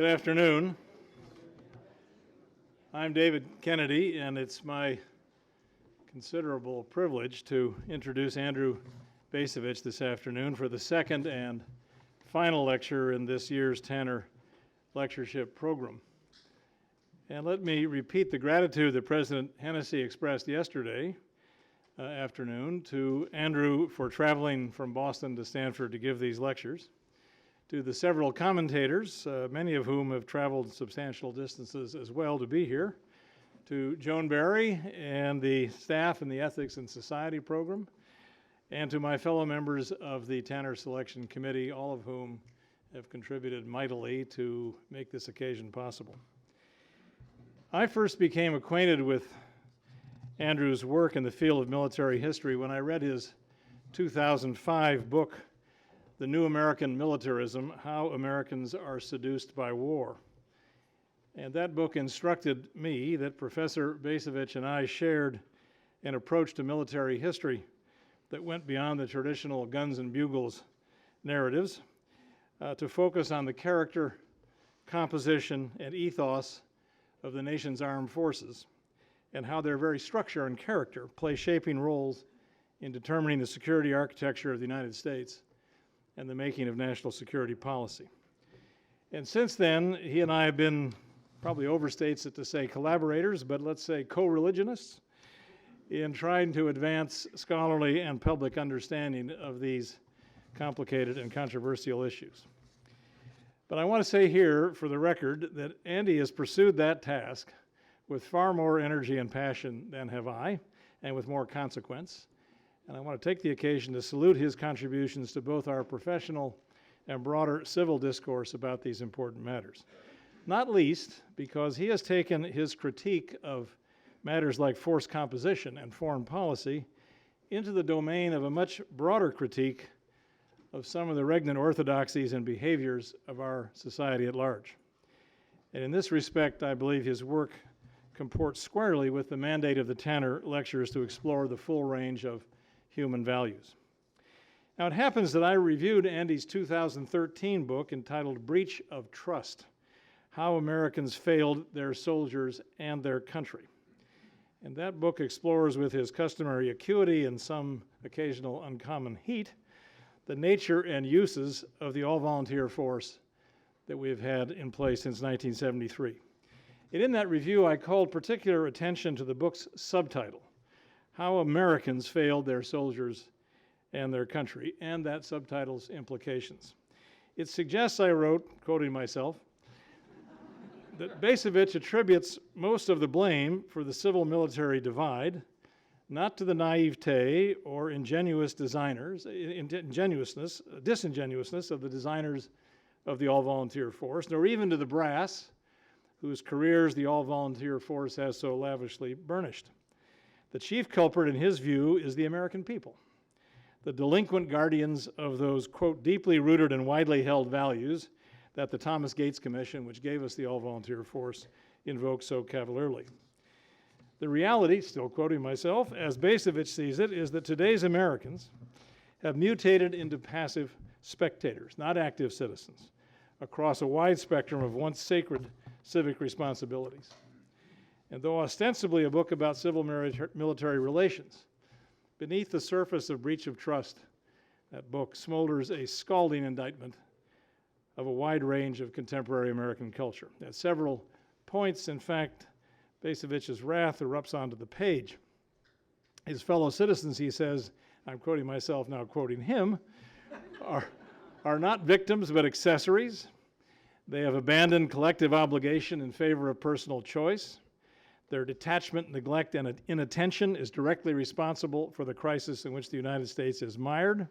Good afternoon. I'm David Kennedy, and it's my considerable privilege to introduce Andrew Bacevich this afternoon for the second and final lecture in this year's Tanner Lectureship Program. And let me repeat the gratitude that President Hennessy expressed yesterday afternoon to Andrew for traveling from Boston to Stanford to give these lectures, to the several commentators, many of whom have traveled substantial distances as well to be here, to Joan Barry and the staff in the Ethics and Society program, and to my fellow members of the Tanner Selection Committee, all of whom have contributed mightily to make this occasion possible. I first became acquainted with Andrew's work in the field of military history when I read his 2005 book, The New American Militarism: How Americans Are Seduced by War. And that book instructed me that Professor Bacevich and I shared an approach to military history that went beyond the traditional guns and bugles narratives to focus on the character, composition, and ethos of the nation's armed forces, and how their very structure and character play shaping roles in determining the security architecture of the United States and the making of national security policy. And since then, he and I have been, probably overstates it to say collaborators, but let's say co-religionists, in trying to advance scholarly and public understanding of these complicated and controversial issues. But I want to say here, for the record, that Andy has pursued that task with far more energy and passion than have I, and with more consequence. And I want to take the occasion to salute his contributions to both our professional and broader civil discourse about these important matters. Not least because he has taken his critique of matters like force composition and foreign policy into the domain of a much broader critique of some of the regnant orthodoxies and behaviors of our society at large. And in this respect, I believe his work comports squarely with the mandate of the Tanner Lectures to explore the full range of human values. Now, it happens that I reviewed Andy's 2013 book entitled Breach of Trust: How Americans Failed Their Soldiers and Their Country. And that book explores with his customary acuity and some occasional uncommon heat the nature and uses of the all-volunteer force that we've had in place since 1973. And in that review, I called particular attention to the book's subtitle, How Americans Failed Their Soldiers and Their Country, and that subtitle's implications. It suggests, I wrote, quoting myself, that Bacevich attributes most of the blame for the civil-military divide not to the naivete or disingenuousness of the designers of the all-volunteer force, nor even to the brass whose careers the all-volunteer force has so lavishly burnished. The chief culprit, in his view, is the American people, the delinquent guardians of those, quote, deeply rooted and widely held values that the Thomas Gates Commission, which gave us the all-volunteer force, invoked so cavalierly. The reality, still quoting myself, as Bacevich sees it, is that today's Americans have mutated into passive spectators, not active citizens, across a wide spectrum of once sacred civic responsibilities. And though ostensibly a book about civil-military relations, beneath the surface of Breach of Trust, that book smolders a scalding indictment of a wide range of contemporary American culture. At several points, in fact, Bacevich's wrath erupts onto the page. His fellow citizens, he says, I'm quoting myself, now quoting him, are not victims but accessories. They have abandoned collective obligation in favor of personal choice. Their detachment, neglect, and inattention is directly responsible for the crisis in which the United States is mired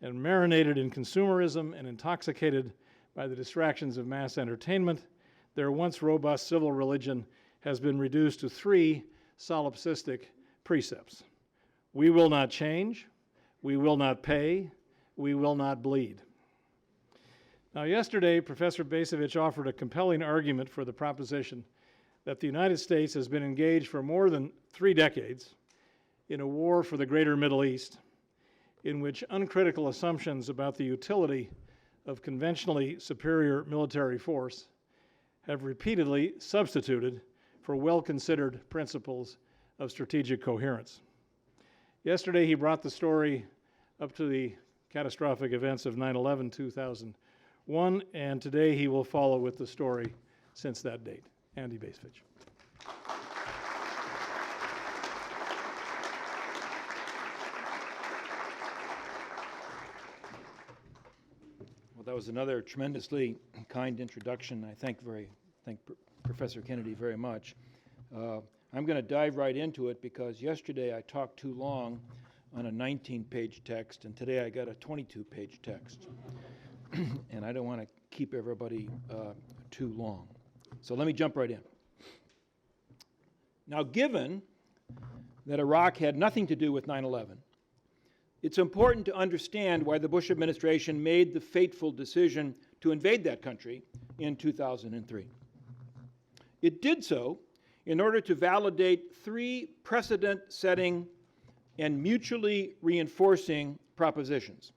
and marinated in consumerism and intoxicated by the distractions of mass entertainment. Their once robust civil religion has been reduced to 3 solipsistic precepts. We will not change, we will not pay, we will not bleed. Now, yesterday, Professor Bacevich offered a compelling argument for the proposition that the United States has been engaged for more than 3 decades in a war for the greater Middle East, in which uncritical assumptions about the utility of conventionally superior military force have repeatedly substituted for well-considered principles of strategic coherence. Yesterday, he brought the story up to the catastrophic events of 9/11, 2001, and today he will follow with the story since that date. Andy Bacevich. Well, that was another tremendously kind introduction. I thank Professor Kennedy very much. I'm going to dive right into it because yesterday I talked too long on a 19-page text, and today I got a 22-page text. And I don't want to keep everybody too long. So let me jump right in. Now, given that Iraq had nothing to do with 9/11, it's important to understand why the Bush administration made the fateful decision to invade that country in 2003. It did so in order to validate three precedent-setting and mutually reinforcing propositions.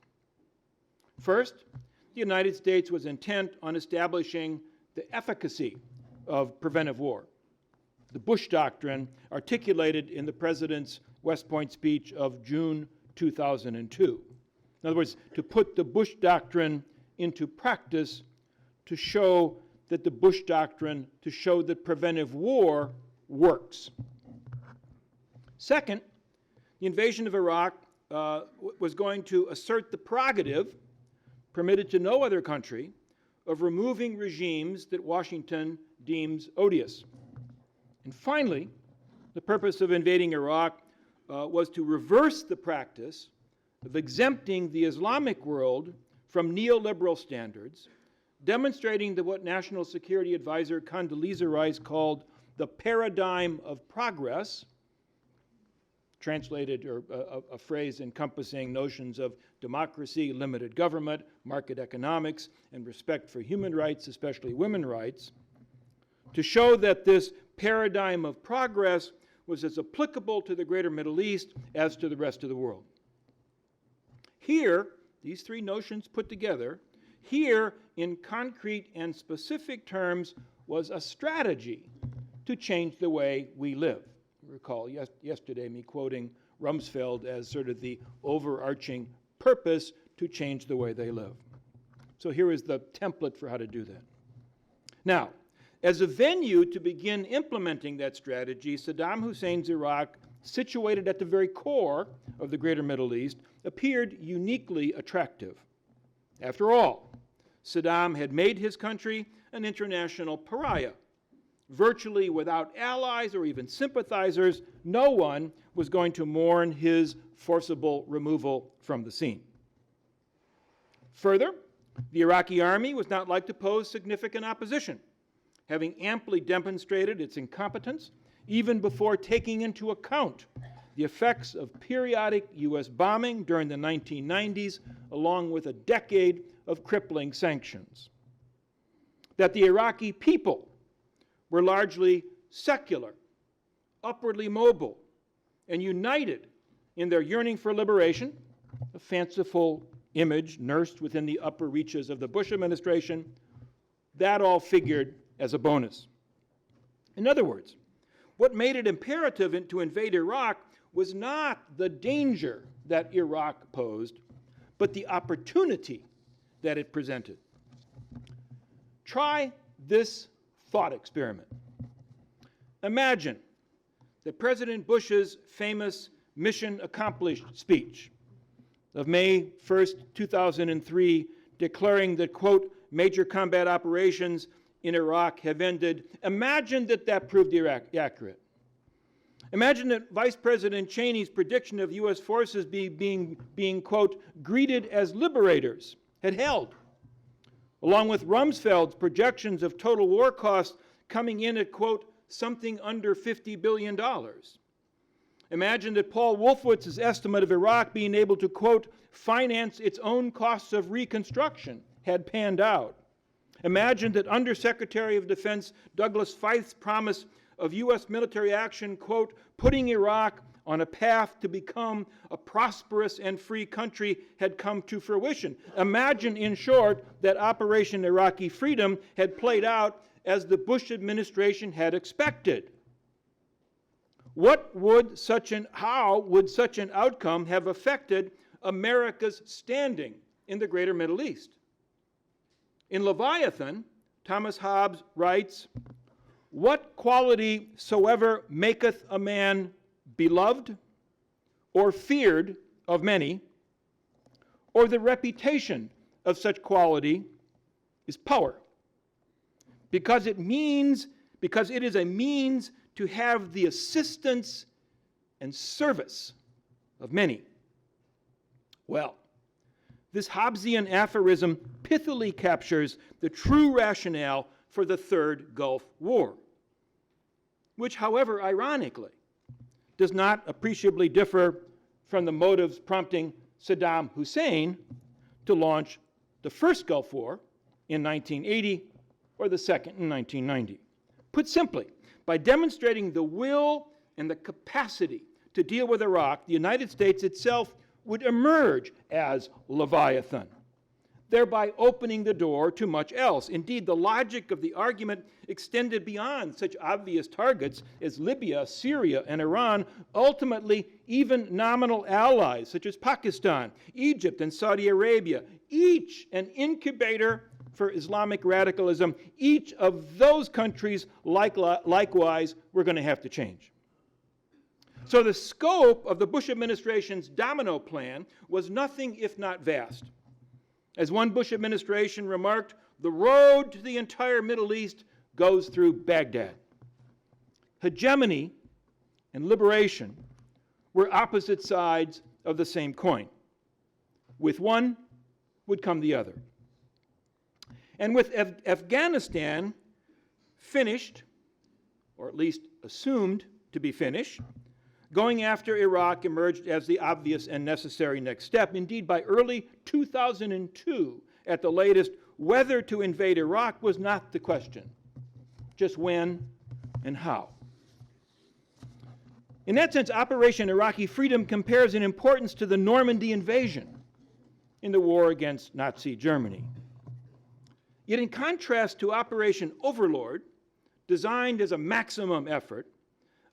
First, the United States was intent on establishing the efficacy of preventive war, the Bush Doctrine articulated in the President's West Point speech of June 2002. In other words, to put the Bush Doctrine into practice to show that the Bush Doctrine, to show that preventive war works. Second, the invasion of Iraq was going to assert the prerogative, permitted to no other country, of removing regimes that Washington deems odious. And finally, the purpose of invading Iraq was to reverse the practice of exempting the Islamic world from neoliberal standards, demonstrating that what National Security Advisor Condoleezza Rice called the paradigm of progress, translated, or a phrase encompassing notions of democracy, limited government, market economics, and respect for human rights, especially women's rights, to show that this paradigm of progress was as applicable to the greater Middle East as to the rest of the world. Here, these three notions put together, here in concrete and specific terms was a strategy to change the way we live. Recall yesterday me quoting Rumsfeld as sort of the overarching purpose to change the way they live. So here is the template for how to do that. Now, as a venue to begin implementing that strategy, Saddam Hussein's Iraq, situated at the very core of the greater Middle East, appeared uniquely attractive. After all, Saddam had made his country an international pariah. Virtually without allies or even sympathizers, no one was going to mourn his forcible removal from the scene. Further, the Iraqi army was not like to pose significant opposition, having amply demonstrated its incompetence even before taking into account the effects of periodic U.S. bombing during the 1990s, along with a decade of crippling sanctions. That the Iraqi people were largely secular, upwardly mobile, and united in their yearning for liberation, a fanciful image nursed within the upper reaches of the Bush administration, that all figured as a bonus. In other words, what made it imperative to invade Iraq was not the danger that Iraq posed, but the opportunity that it presented. Try this thought experiment. Imagine that President Bush's famous mission accomplished speech of May 1st, 2003, declaring that, quote, major combat operations in Iraq have ended. Imagine that that proved accurate. Imagine that Vice President Cheney's prediction of U.S. forces being, quote, greeted as liberators had held, along with Rumsfeld's projections of total war costs coming in at, quote, something under $50 billion. Imagine that Paul Wolfowitz's estimate of Iraq being able to, quote, finance its own costs of reconstruction had panned out. Imagine that Undersecretary of Defense Douglas Feith's promise of U.S. military action, quote, putting Iraq on a path to become a prosperous and free country had come to fruition. Imagine, in short, that Operation Iraqi Freedom had played out as the Bush administration had expected. How would such an outcome have affected America's standing in the greater Middle East? In Leviathan, Thomas Hobbes writes, "What quality soever maketh a man beloved or feared of many, or the reputation of such quality, is power, because it is a means to have the assistance and service of many." Well, this Hobbesian aphorism pithily captures the true rationale for the Third Gulf War, which, however, ironically, does not appreciably differ from the motives prompting Saddam Hussein to launch the first Gulf War in 1980 or the second in 1990. Put simply, by demonstrating the will and the capacity to deal with Iraq, the United States itself would emerge as Leviathan, thereby opening the door to much else. Indeed, the logic of the argument extended beyond such obvious targets as Libya, Syria, and Iran, ultimately even nominal allies such as Pakistan, Egypt, and Saudi Arabia, each an incubator for Islamic radicalism. Each of those countries, likewise, were going to have to change. So the scope of the Bush administration's domino plan was nothing if not vast. As one Bush administration remarked, the road to the entire Middle East goes through Baghdad. Hegemony and liberation were opposite sides of the same coin. With one would come the other. And with Afghanistan finished, or at least assumed to be finished, going after Iraq emerged as the obvious and necessary next step. Indeed, by early 2002, at the latest, whether to invade Iraq was not the question, just when and how. In that sense, Operation Iraqi Freedom compares in importance to the Normandy invasion in the war against Nazi Germany. Yet in contrast to Operation Overlord, designed as a maximum effort,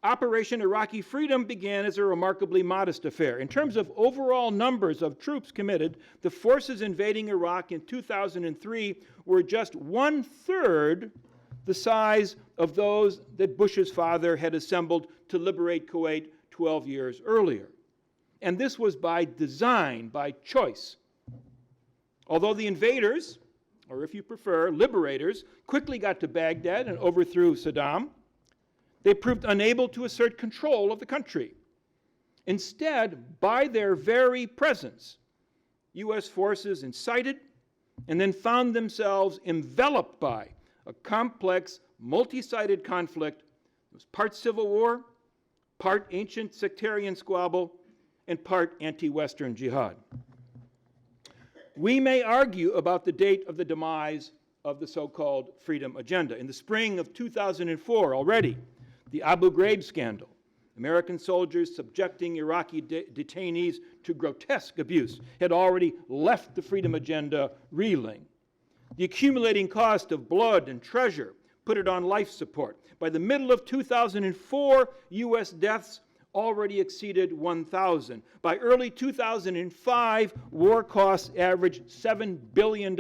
Operation Iraqi Freedom began as a remarkably modest affair. In terms of overall numbers of troops committed, the forces invading Iraq in 2003 were just 1/3 the size of those that Bush's father had assembled to liberate Kuwait 12 years earlier. And this was by design, by choice. Although the invaders, or if you prefer, liberators, quickly got to Baghdad and overthrew Saddam, they proved unable to assert control of the country. Instead, by their very presence, U.S. forces incited and then found themselves enveloped by a complex, multi-sided conflict. It was part civil war, part ancient sectarian squabble, and part anti-Western jihad. We may argue about the date of the demise of the so-called freedom agenda. In the spring of 2004 already, the Abu Ghraib scandal, American soldiers subjecting Iraqi detainees to grotesque abuse, had already left the freedom agenda reeling. The accumulating cost of blood and treasure put it on life support. By the middle of 2004, U.S. deaths already exceeded 1,000. By early 2005, war costs averaged $7 billion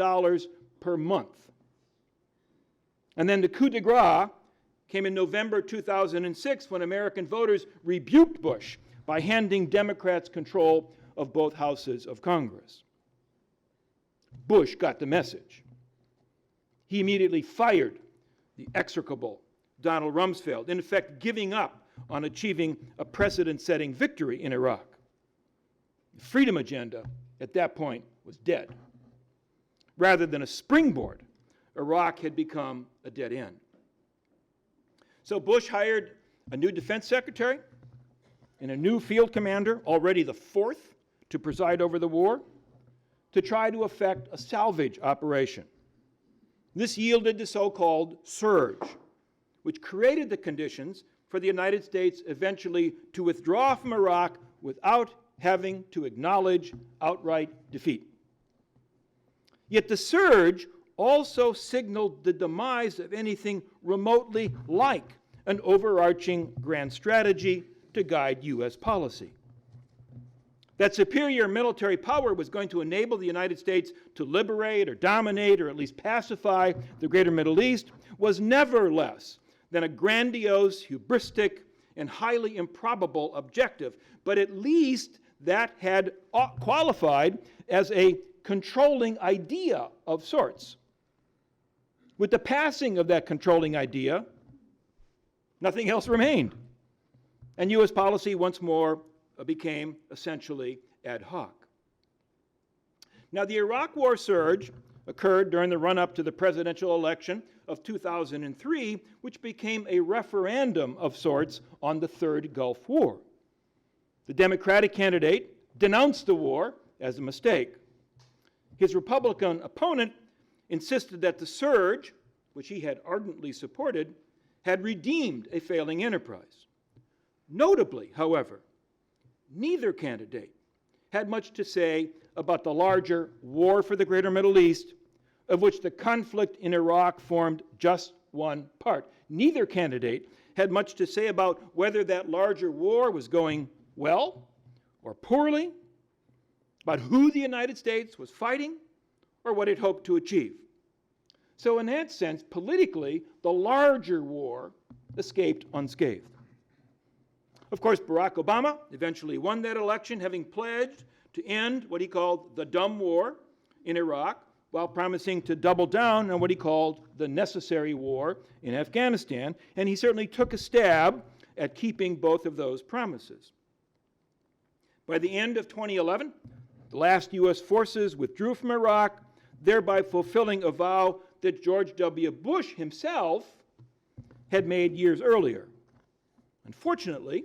per month. And then the coup de grace came in November 2006 when American voters rebuked Bush by handing Democrats control of both houses of Congress. Bush got the message. He immediately fired the execrable Donald Rumsfeld, in effect giving up on achieving a precedent-setting victory in Iraq. The freedom agenda at that point was dead. Rather than a springboard, Iraq had become a dead end. So Bush hired a new defense secretary and a new field commander, already the fourth to preside over the war, to try to effect a salvage operation. This yielded the so-called surge, which created the conditions for the United States eventually to withdraw from Iraq without having to acknowledge outright defeat. Yet the surge also signaled the demise of anything remotely like an overarching grand strategy to guide U.S. policy. That superior military power was going to enable the United States to liberate or dominate or at least pacify the greater Middle East was never less than a grandiose, hubristic, and highly improbable objective. But at least that had qualified as a controlling idea of sorts. With the passing of that controlling idea, nothing else remained. And U.S. policy once more became essentially ad hoc. Now, the Iraq War surge occurred during the run-up to the presidential election of 2003, which became a referendum of sorts on the Third Gulf War. The Democratic candidate denounced the war as a mistake. His Republican opponent insisted that the surge, which he had ardently supported, had redeemed a failing enterprise. Notably, however, neither candidate had much to say about the larger war for the greater Middle East, of which the conflict in Iraq formed just one part. Neither candidate had much to say about whether that larger war was going well or poorly, about who the United States was fighting, or what it hoped to achieve. So in that sense, politically, the larger war escaped unscathed. Of course, Barack Obama eventually won that election, having pledged to end what he called the dumb war in Iraq, while promising to double down on what he called the necessary war in Afghanistan, and he certainly took a stab at keeping both of those promises. By the end of 2011, the last U.S. forces withdrew from Iraq, thereby fulfilling a vow that George W. Bush himself had made years earlier. Unfortunately,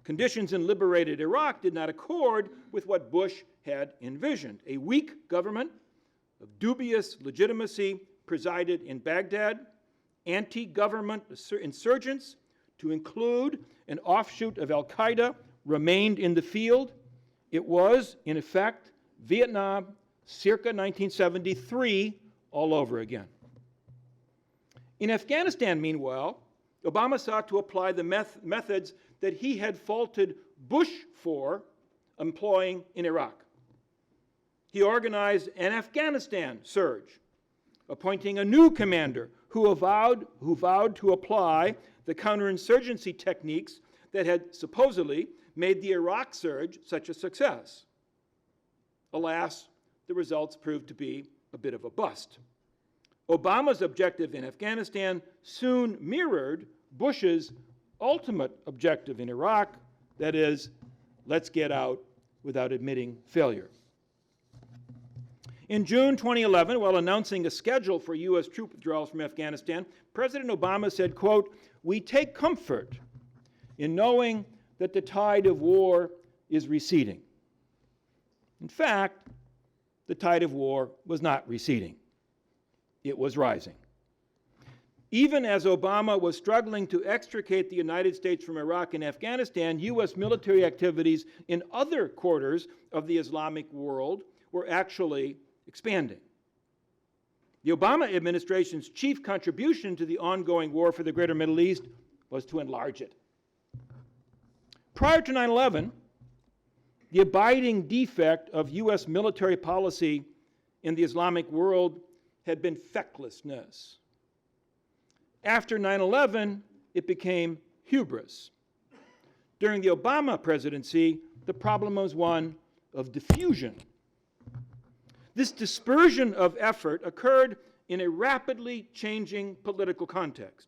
conditions in liberated Iraq did not accord with what Bush had envisioned. A weak government of dubious legitimacy presided in Baghdad, anti-government insurgents, to include an offshoot of al-Qaeda, remained in the field. It was, in effect, Vietnam circa 1973 all over again. In Afghanistan, meanwhile, Obama sought to apply the methods that he had faulted Bush for employing in Iraq. He organized an Afghanistan surge, appointing a new commander who vowed to apply the counterinsurgency techniques that had supposedly made the Iraq surge such a success. Alas, the results proved to be a bit of a bust. Obama's objective in Afghanistan soon mirrored Bush's ultimate objective in Iraq, that is, let's get out without admitting failure. In June 2011, while announcing a schedule for U.S. troop withdrawals from Afghanistan, President Obama said, quote, "We take comfort in knowing that the tide of war is receding." In fact, the tide of war was not receding. It was rising. Even as Obama was struggling to extricate the United States from Iraq and Afghanistan, U.S. military activities in other quarters of the Islamic world were actually expanding. The Obama administration's chief contribution to the ongoing war for the greater Middle East was to enlarge it. Prior to 9/11, the abiding defect of U.S. military policy in the Islamic world had been fecklessness. After 9/11, it became hubris. During the Obama presidency, the problem was one of diffusion. This dispersion of effort occurred in a rapidly changing political context.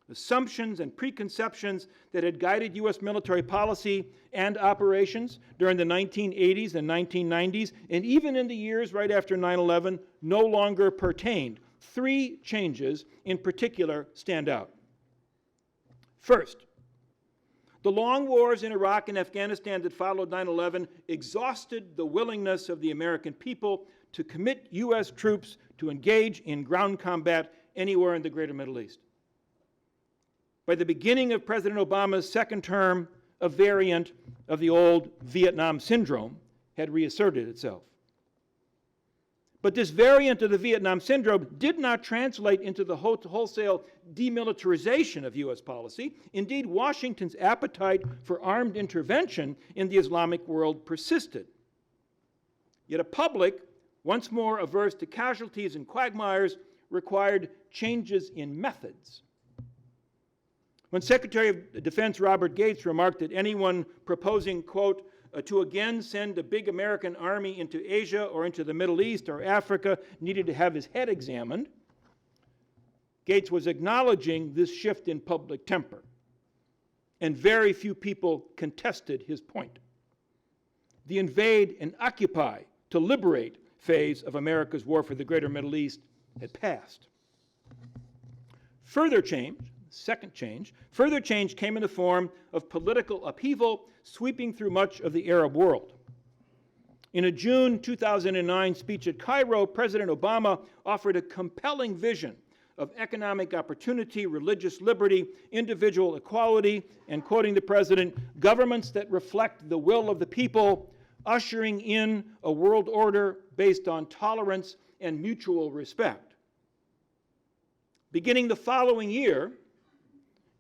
Assumptions and preconceptions that had guided U.S. military policy and operations during the 1980s and 1990s, and even in the years right after 9/11, no longer pertained. Three changes in particular stand out. First, the long wars in Iraq and Afghanistan that followed 9/11 exhausted the willingness of the American people to commit U.S. troops to engage in ground combat anywhere in the greater Middle East. By the beginning of President Obama's second term, a variant of the old Vietnam syndrome had reasserted itself. But this variant of the Vietnam syndrome did not translate into the wholesale demilitarization of U.S. policy. Indeed, Washington's appetite for armed intervention in the Islamic world persisted. Yet a public, once more averse to casualties and quagmires, required changes in methods. When Secretary of Defense Robert Gates remarked that anyone proposing, quote, to again send a big American army into Asia or into the Middle East or Africa needed to have his head examined, Gates was acknowledging this shift in public temper, and very few people contested his point. The invade and occupy to liberate phase of America's war for the greater Middle East had passed. Further change came in the form of political upheaval sweeping through much of the Arab world. In a June 2009 speech at Cairo, President Obama offered a compelling vision of economic opportunity, religious liberty, individual equality, and, quoting the president, governments that reflect the will of the people, ushering in a world order based on tolerance and mutual respect. Beginning the following year,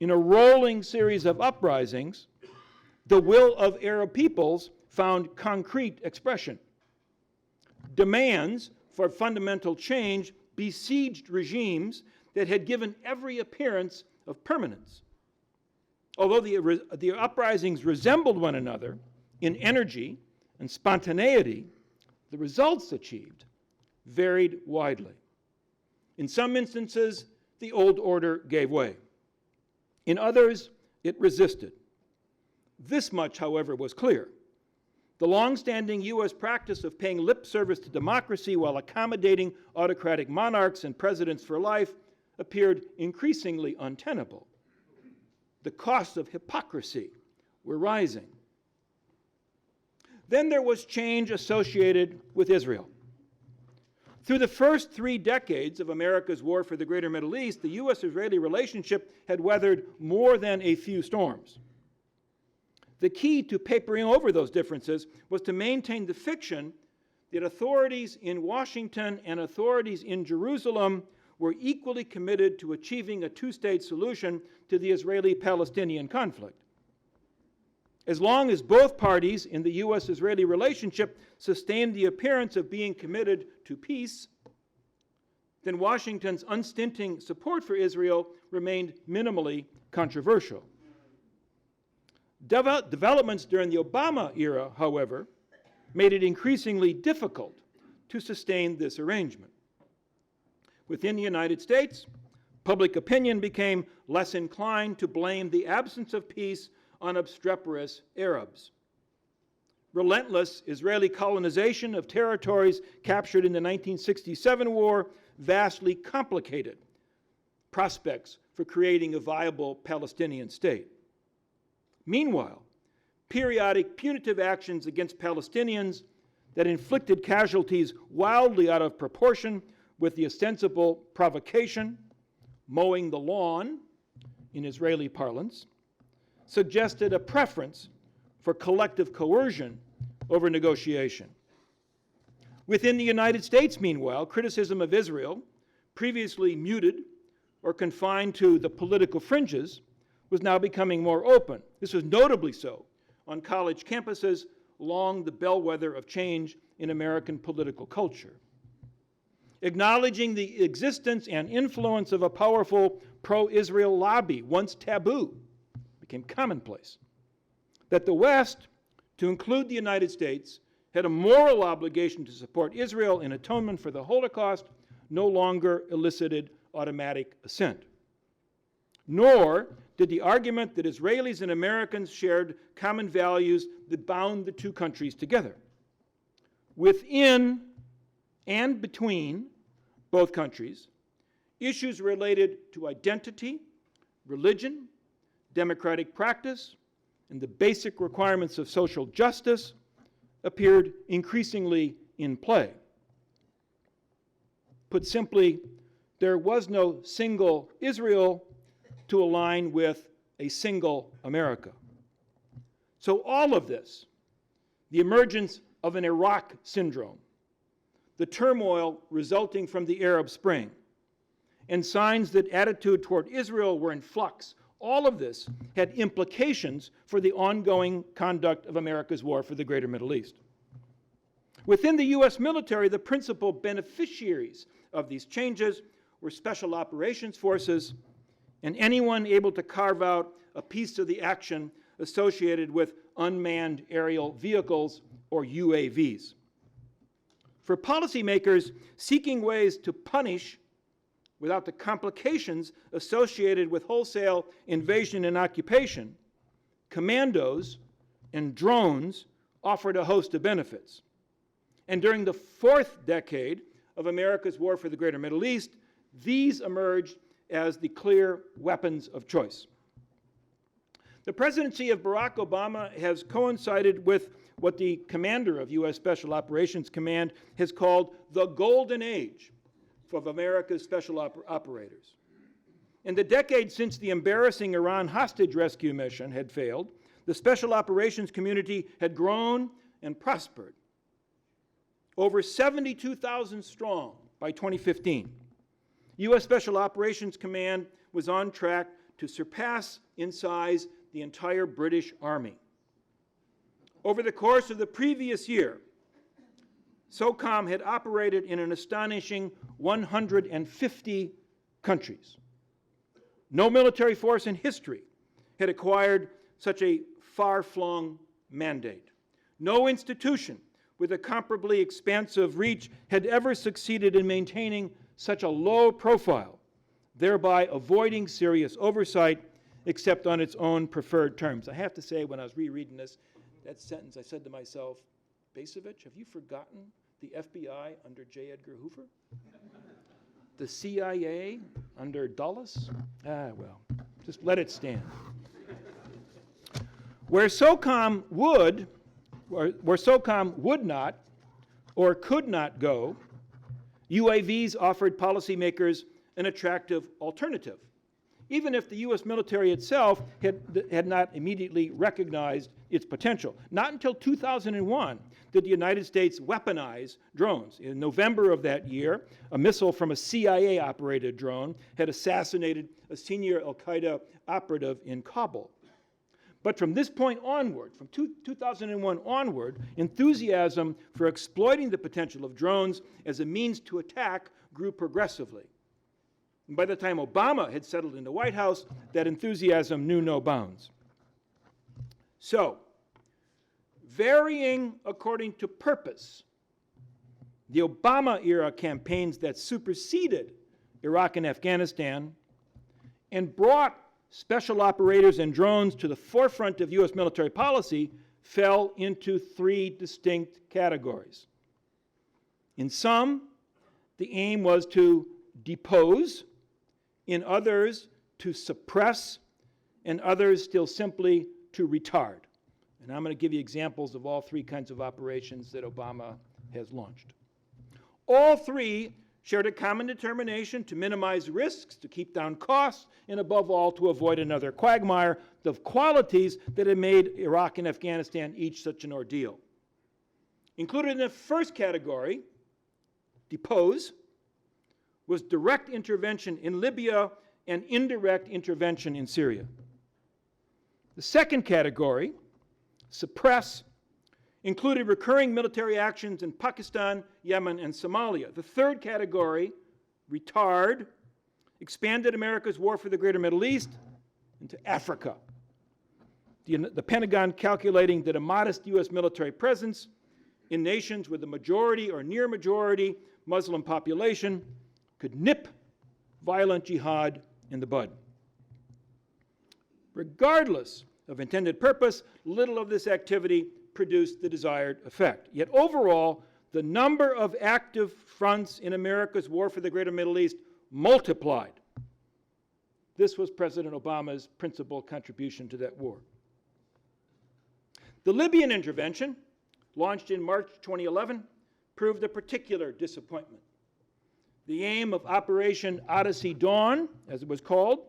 in a rolling series of uprisings, the will of Arab peoples found concrete expression. Demands for fundamental change besieged regimes that had given every appearance of permanence. Although the uprisings resembled one another in energy and spontaneity, the results achieved varied widely. In some instances, the old order gave way. In others, it resisted. This much, however, was clear. The long-standing U.S. practice of paying lip service to democracy while accommodating autocratic monarchs and presidents for life appeared increasingly untenable. The costs of hypocrisy were rising. Then there was change associated with Israel. Through the first 3 decades of America's war for the greater Middle East, the U.S.-Israeli relationship had weathered more than a few storms. The key to papering over those differences was to maintain the fiction that authorities in Washington and authorities in Jerusalem were equally committed to achieving a two-state solution to the Israeli-Palestinian conflict. As long as both parties in the U.S.-Israeli relationship sustained the appearance of being committed to peace, then Washington's unstinting support for Israel remained minimally controversial. Developments during the Obama era, however, made it increasingly difficult to sustain this arrangement. Within the United States, public opinion became less inclined to blame the absence of peace on obstreperous Arabs. Relentless Israeli colonization of territories captured in the 1967 war vastly complicated prospects for creating a viable Palestinian state. Meanwhile, periodic punitive actions against Palestinians that inflicted casualties wildly out of proportion with the ostensible provocation, mowing the lawn in Israeli parlance, suggested a preference for collective coercion over negotiation. Within the United States, meanwhile, criticism of Israel, previously muted or confined to the political fringes, was now becoming more open. This was notably so on college campuses, long the bellwether of change in American political culture. Acknowledging the existence and influence of a powerful pro-Israel lobby, once taboo, became commonplace. That the West, to include the United States, had a moral obligation to support Israel in atonement for the Holocaust no longer elicited automatic assent. Nor did the argument that Israelis and Americans shared common values that bound the two countries together. Within and between both countries, issues related to identity, religion, democratic practice, and the basic requirements of social justice appeared increasingly in play. Put simply, there was no single Israel to align with a single America. So all of this, the emergence of an Iraq syndrome, the turmoil resulting from the Arab Spring, and signs that attitude toward Israel were in flux. All of this had implications for the ongoing conduct of America's war for the Greater Middle East. Within the U.S. military, the principal beneficiaries of these changes were Special Operations Forces and anyone able to carve out a piece of the action associated with unmanned aerial vehicles, or UAVs. For policymakers seeking ways to punish without the complications associated with wholesale invasion and occupation, commandos and drones offered a host of benefits. And during the fourth decade of America's war for the Greater Middle East, these emerged as the clear weapons of choice. The presidency of Barack Obama has coincided with what the commander of U.S. Special Operations Command has called the golden age of America's special operators. In the decade since the embarrassing Iran hostage rescue mission had failed, the special operations community had grown and prospered. Over 72,000 strong by 2015, U.S. Special Operations Command was on track to surpass in size the entire British Army. Over the course of the previous year, SOCOM had operated in an astonishing 150 countries. No military force in history had acquired such a far-flung mandate. No institution with a comparably expansive reach had ever succeeded in maintaining such a low profile, thereby avoiding serious oversight except on its own preferred terms. I have to say, when I was rereading this, that sentence, I said to myself, Bacevich, have you forgotten the FBI under J. Edgar Hoover? The CIA under Dulles? Well, just let it stand. Where SOCOM would not or could not go, UAVs offered policymakers an attractive alternative, even if the U.S. military itself had not immediately recognized its potential. Not until 2001 did the United States weaponize drones. In November of that year, a missile from a CIA-operated drone had assassinated a senior al-Qaeda operative in Kabul. But from this point onward, from 2001 onward, enthusiasm for exploiting the potential of drones as a means to attack grew progressively. And by the time Obama had settled in the White House, that enthusiasm knew no bounds. So, varying according to purpose, the Obama-era campaigns that superseded Iraq and Afghanistan and brought special operators and drones to the forefront of U.S. military policy fell into three distinct categories. In some, the aim was to depose, in others, to suppress, and others still simply to retard. And I'm going to give you examples of all three kinds of operations that Obama has launched. All three shared a common determination to minimize risks, to keep down costs, and above all, to avoid another quagmire, the qualities that had made Iraq and Afghanistan each such an ordeal. Included in the first category, depose, was direct intervention in Libya and indirect intervention in Syria. The second category, suppress, included recurring military actions in Pakistan, Yemen, and Somalia. The third category, retard, expanded America's war for the Greater Middle East into Africa. The Pentagon calculating that a modest U.S. military presence in nations with a majority or near majority Muslim population could nip violent jihad in the bud. Regardless of intended purpose, little of this activity produced the desired effect. Yet overall, the number of active fronts in America's war for the Greater Middle East multiplied. This was President Obama's principal contribution to that war. The Libyan intervention, launched in March 2011, proved a particular disappointment. The aim of Operation Odyssey Dawn, as it was called,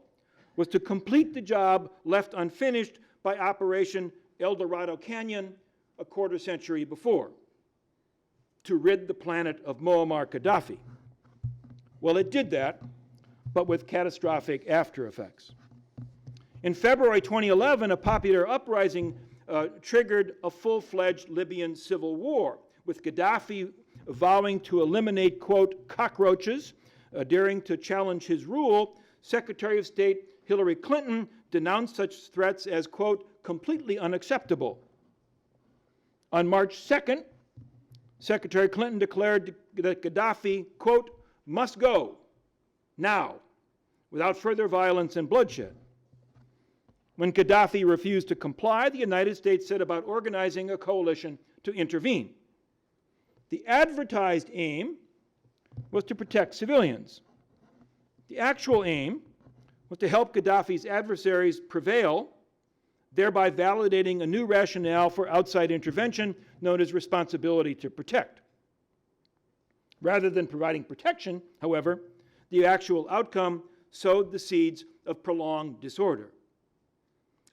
was to complete the job left unfinished by Operation El Dorado Canyon a quarter century before. to rid the planet of Muammar Gaddafi. Well, it did that, but with catastrophic after effects. In February 2011, a popular uprising triggered a full-fledged Libyan civil war, with Gaddafi vowing to eliminate, quote, cockroaches. Daring to challenge his rule, Secretary of State Hillary Clinton denounced such threats as, quote, completely unacceptable. On March 2nd, Secretary Clinton declared that Gaddafi, quote, must go, now, without further violence and bloodshed. When Gaddafi refused to comply, the United States set about organizing a coalition to intervene. The advertised aim was to protect civilians. The actual aim was to help Gaddafi's adversaries prevail, thereby validating a new rationale for outside intervention known as responsibility to protect. Rather than providing protection, however, the actual outcome sowed the seeds of prolonged disorder.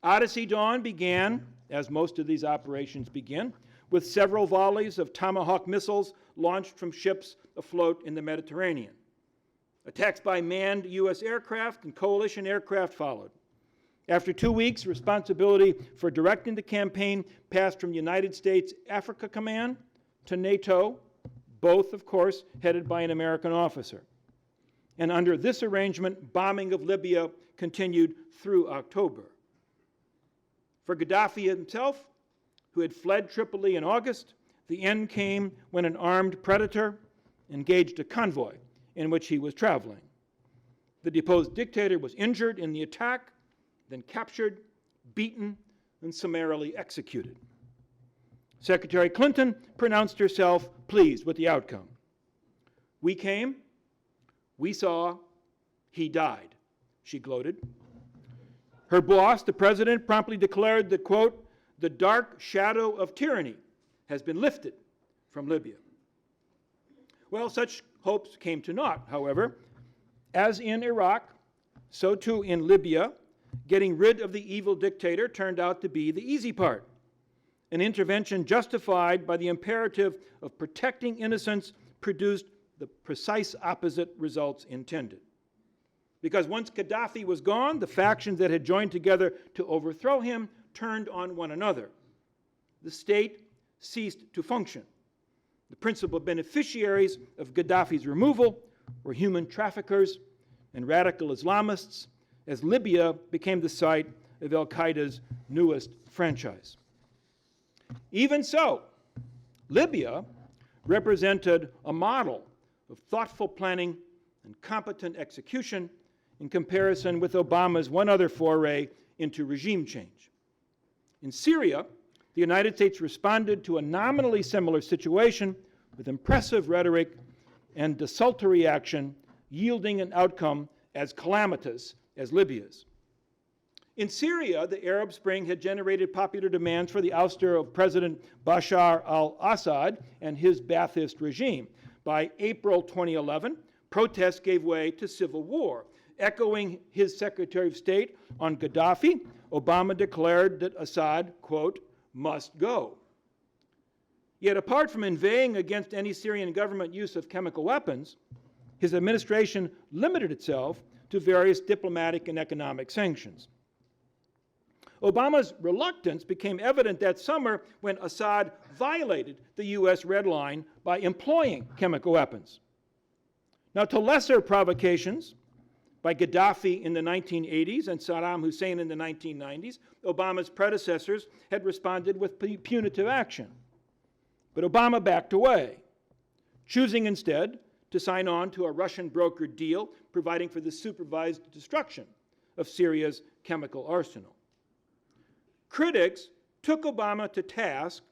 Odyssey Dawn began, as most of these operations begin, with several volleys of Tomahawk missiles launched from ships afloat in the Mediterranean. Attacks by manned U.S. aircraft and coalition aircraft followed. After 2 weeks, responsibility for directing the campaign passed from United States Africa Command to NATO, both, of course, headed by an American officer. And under this arrangement, bombing of Libya continued through October. For Gaddafi himself, who had fled Tripoli in August, the end came when an armed predator engaged a convoy in which he was traveling. The deposed dictator was injured in the attack, then captured, beaten, and summarily executed. Secretary Clinton pronounced herself pleased with the outcome. We came, we saw, he died, she gloated. Her boss, the president, promptly declared that, quote, the dark shadow of tyranny has been lifted from Libya. Well, such hopes came to naught, however. As in Iraq, so too in Libya, getting rid of the evil dictator turned out to be the easy part. An intervention justified by the imperative of protecting innocents produced the precise opposite results intended. Because once Gaddafi was gone, the factions that had joined together to overthrow him turned on one another. The state ceased to function. The principal beneficiaries of Gaddafi's removal were human traffickers and radical Islamists, as Libya became the site of al-Qaeda's newest franchise. Even so, Libya represented a model of thoughtful planning and competent execution in comparison with Obama's one other foray into regime change. In Syria, the United States responded to a nominally similar situation with impressive rhetoric and desultory action, yielding an outcome as calamitous as Libya's. In Syria, the Arab Spring had generated popular demands for the ouster of President Bashar al-Assad and his Ba'athist regime. By April 2011, protests gave way to civil war. Echoing his Secretary of State on Gaddafi, Obama declared that Assad, quote, must go. Yet apart from inveighing against any Syrian government use of chemical weapons, his administration limited itself to various diplomatic and economic sanctions. Obama's reluctance became evident that summer when Assad violated the U.S. red line by employing chemical weapons. Now, to lesser provocations by Gaddafi in the 1980s and Saddam Hussein in the 1990s, Obama's predecessors had responded with punitive action. But Obama backed away, choosing instead to sign on to a Russian-brokered deal providing for the supervised destruction of Syria's chemical arsenal. Critics took Obama to task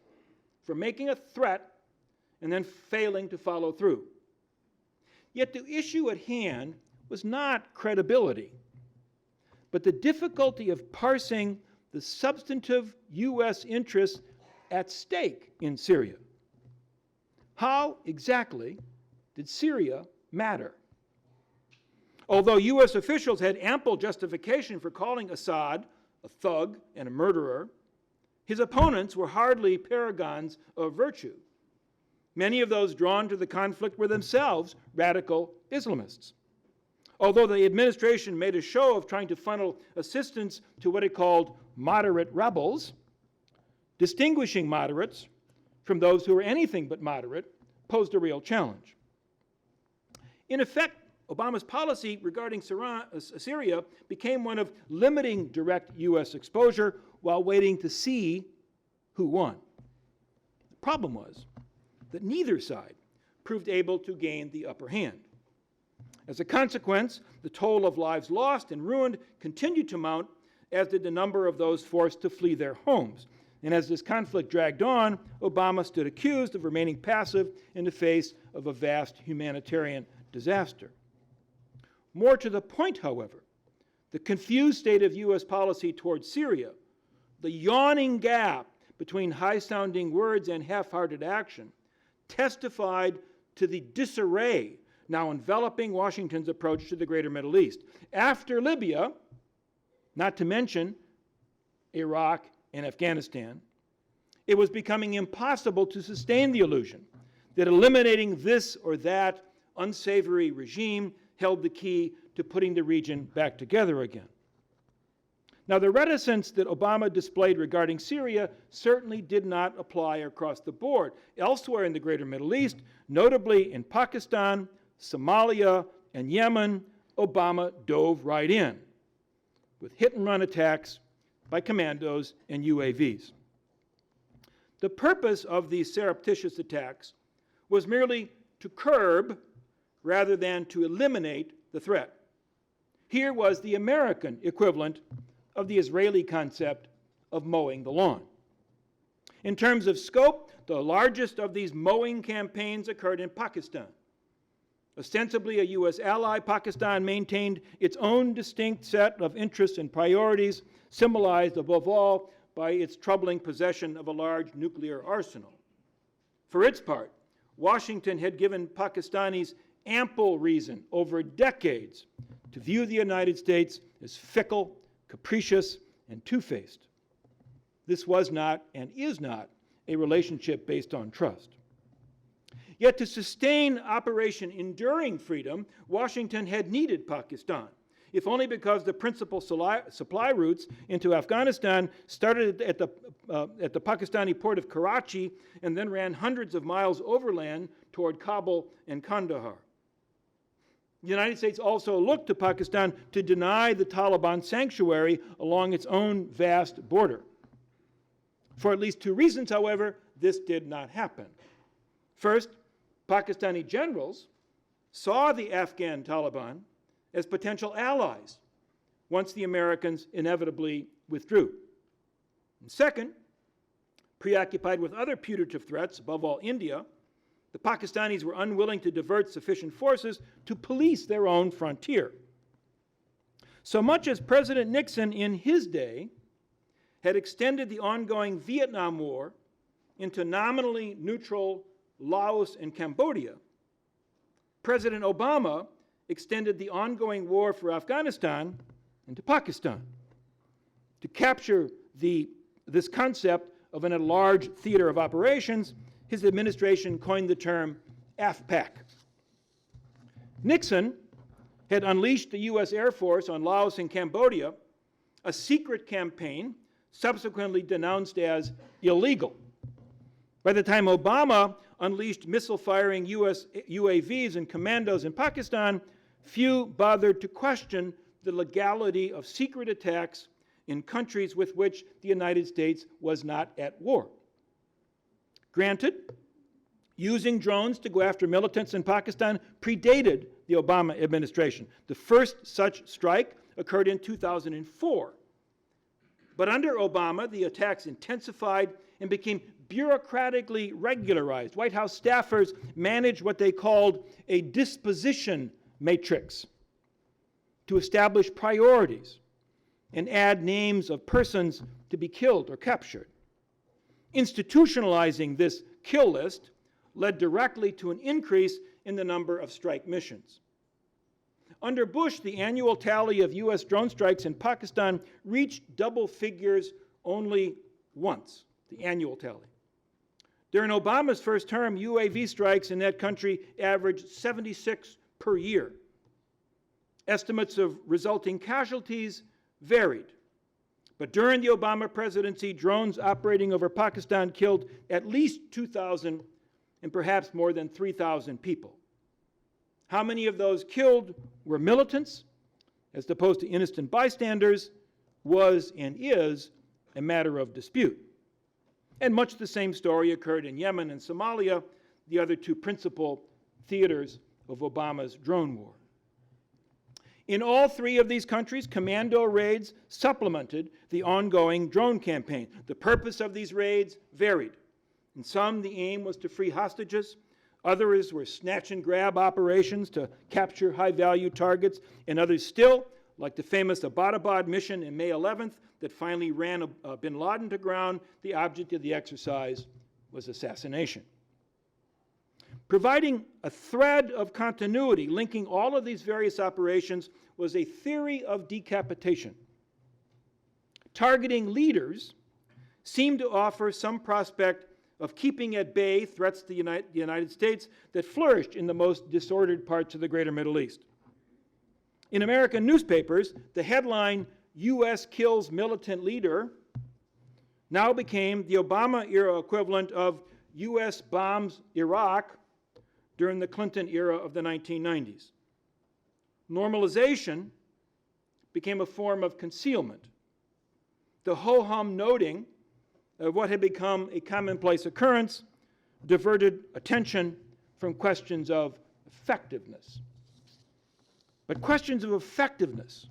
for making a threat and then failing to follow through. Yet the issue at hand was not credibility, but the difficulty of parsing the substantive U.S. interests at stake in Syria. How exactly did Syria matter? Although U.S. officials had ample justification for calling Assad a thug and a murderer, his opponents were hardly paragons of virtue. Many of those drawn to the conflict were themselves radical Islamists. Although the administration made a show of trying to funnel assistance to what it called moderate rebels, distinguishing moderates from those who were anything but moderate posed a real challenge. In effect, Obama's policy regarding Syria became one of limiting direct U.S. exposure while waiting to see who won. The problem was that neither side proved able to gain the upper hand. As a consequence, the toll of lives lost and ruined continued to mount, as did the number of those forced to flee their homes. And as this conflict dragged on, Obama stood accused of remaining passive in the face of a vast humanitarian disaster. More to the point, however, the confused state of U.S. policy toward Syria, the yawning gap between high-sounding words and half-hearted action, testified to the disarray now enveloping Washington's approach to the greater Middle East. After Libya, not to mention Iraq and Afghanistan, it was becoming impossible to sustain the illusion that eliminating this or that unsavory regime held the key to putting the region back together again. Now, the reticence that Obama displayed regarding Syria certainly did not apply across the board. Elsewhere in the greater Middle East, notably in Pakistan, Somalia, and Yemen, Obama dove right in with hit-and-run attacks by commandos and UAVs. The purpose of these surreptitious attacks was merely to curb rather than to eliminate the threat. Here was the American equivalent of the Israeli concept of mowing the lawn. In terms of scope, the largest of these mowing campaigns occurred in Pakistan. Ostensibly a U.S. ally, Pakistan maintained its own distinct set of interests and priorities, symbolized above all by its troubling possession of a large nuclear arsenal. For its part, Washington had given Pakistanis ample reason over decades to view the United States as fickle, capricious, and two-faced. This was not and is not a relationship based on trust. Yet to sustain Operation Enduring Freedom, Washington had needed Pakistan, if only because the principal supply routes into Afghanistan started at the Pakistani port of Karachi and then ran hundreds of miles overland toward Kabul and Kandahar. The United States also looked to Pakistan to deny the Taliban sanctuary along its own vast border. For at least two reasons, however, this did not happen. First, Pakistani generals saw the Afghan Taliban as potential allies once the Americans inevitably withdrew. And second, preoccupied with other putative threats, above all India, the Pakistanis were unwilling to divert sufficient forces to police their own frontier. So much as President Nixon in his day had extended the ongoing Vietnam War into nominally neutral Laos and Cambodia, President Obama extended the ongoing war for Afghanistan into Pakistan. To capture this concept of an enlarged theater of operations, his administration coined the term AFPAC. Nixon had unleashed the U.S. Air Force on Laos and Cambodia, a secret campaign subsequently denounced as illegal. By the time Obama unleashed missile-firing U.S. UAVs and commandos in Pakistan, few bothered to question the legality of secret attacks in countries with which the United States was not at war. Granted, using drones to go after militants in Pakistan predated the Obama administration. The first such strike occurred in 2004. But under Obama, the attacks intensified and became bureaucratically regularized. White House staffers managed what they called a disposition matrix to establish priorities and add names of persons to be killed or captured. Institutionalizing this kill list led directly to an increase in the number of strike missions. Under Bush, the annual tally of U.S. drone strikes in Pakistan reached double figures only once, the annual tally. During Obama's first term, UAV strikes in that country averaged 76 per year. Estimates of resulting casualties varied. But during the Obama presidency, drones operating over Pakistan killed at least 2,000 and perhaps more than 3,000 people. How many of those killed were militants, as opposed to innocent bystanders, was and is a matter of dispute. And much the same story occurred in Yemen and Somalia, the other two principal theaters of Obama's drone war. In all three of these countries, commando raids supplemented the ongoing drone campaign. The purpose of these raids varied. In some, the aim was to free hostages. Others were snatch and grab operations to capture high-value targets. And others still, like the famous Abbottabad mission in May 11th that finally ran bin Laden to ground, the object of the exercise was assassination. Providing a thread of continuity linking all of these various operations was a theory of decapitation. Targeting leaders seemed to offer some prospect of keeping at bay threats to the United States that flourished in the most disordered parts of the greater Middle East. In American newspapers, the headline, "U.S. kills militant leader," now became the Obama-era equivalent of U.S. bombs Iraq during the Clinton era of the 1990s. Normalization became a form of concealment. The ho-hum noting of what had become a commonplace occurrence diverted attention from questions of effectiveness. But questions of effectiveness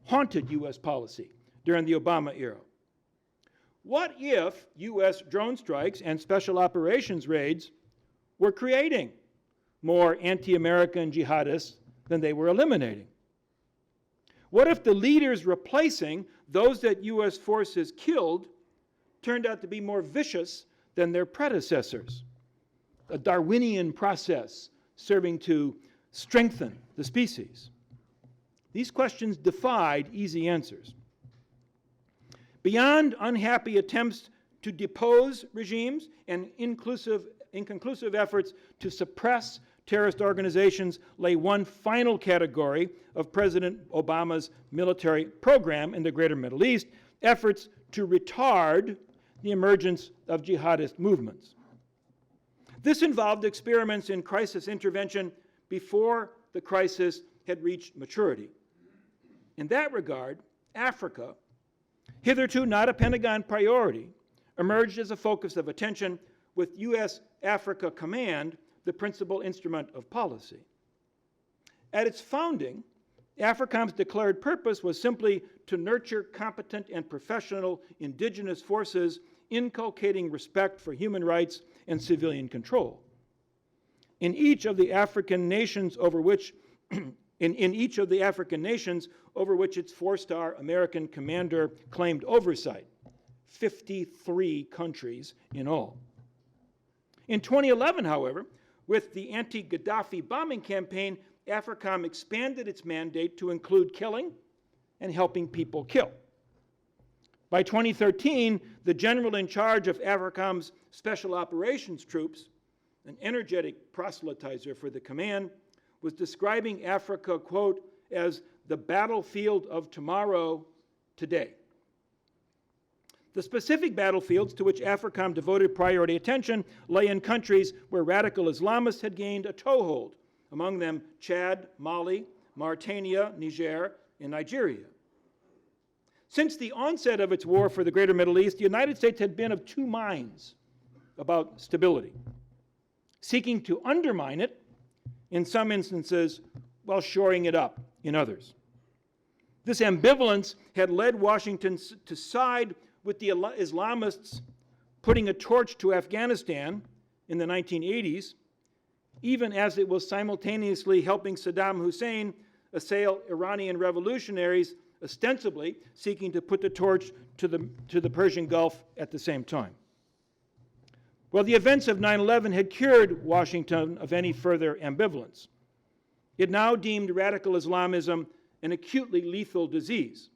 haunted U.S. policy during the Obama era. What if U.S. drone strikes and special operations raids were creating more anti-American jihadists than they were eliminating? What if the leaders replacing those that U.S. forces killed turned out to be more vicious than their predecessors? A Darwinian process serving to strengthen the species. These questions defied easy answers. Beyond unhappy attempts to depose regimes and inconclusive efforts to suppress terrorist organizations lay one final category of President Obama's military program in the greater Middle East, efforts to retard the emergence of jihadist movements. This involved experiments in crisis intervention before the crisis had reached maturity. In that regard, Africa, hitherto not a Pentagon priority, emerged as a focus of attention, with U.S. Africa Command the principal instrument of policy. At its founding, AFRICOM's declared purpose was simply to nurture competent and professional indigenous forces inculcating respect for human rights and civilian control. In each of the African nations over which its four-star American commander claimed oversight, 53 countries in all. In 2011, however, with the anti-Gaddafi bombing campaign, AFRICOM expanded its mandate to include killing and helping people kill. By 2013, the general in charge of AFRICOM's Special Operations Troops, an energetic proselytizer for the command, was describing Africa, quote, as the battlefield of tomorrow today. The specific battlefields to which AFRICOM devoted priority attention lay in countries where radical Islamists had gained a toehold, among them Chad, Mali, Mauritania, Niger, and Nigeria. Since the onset of its war for the greater Middle East, the United States had been of two minds about stability, seeking to undermine it in some instances while shoring it up in others. This ambivalence had led Washington to side with the Islamists putting a torch to Afghanistan in the 1980s, even as it was simultaneously helping Saddam Hussein assail Iranian revolutionaries, ostensibly seeking to put the torch to the Persian Gulf at the same time. Well, the events of 9/11 had cured Washington of any further ambivalence. It now deemed radical Islamism an acutely lethal disease.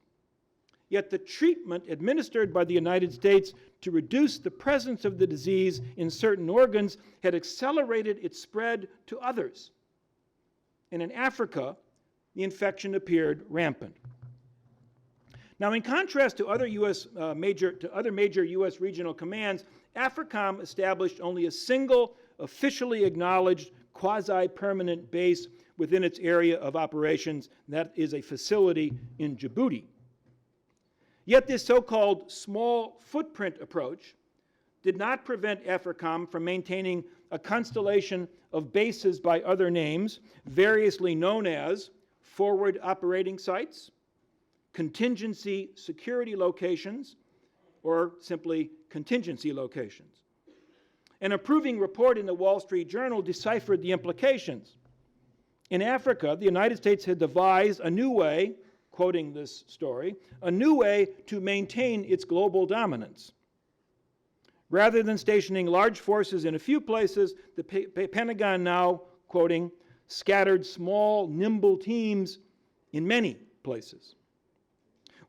Yet the treatment administered by the United States to reduce the presence of the disease in certain organs had accelerated its spread to others. And in Africa, the infection appeared rampant. Now, in contrast to other major U.S. regional commands, AFRICOM established only a single officially acknowledged quasi-permanent base within its area of operations, and that is a facility in Djibouti. Yet this so-called small footprint approach did not prevent AFRICOM from maintaining a constellation of bases by other names, variously known as forward operating sites, contingency security locations, or simply contingency locations. An approving report in the Wall Street Journal deciphered the implications. In Africa, the United States had devised a new way, quoting this story, a new way to maintain its global dominance. Rather than stationing large forces in a few places, the Pentagon now, quoting, scattered small, nimble teams in many places.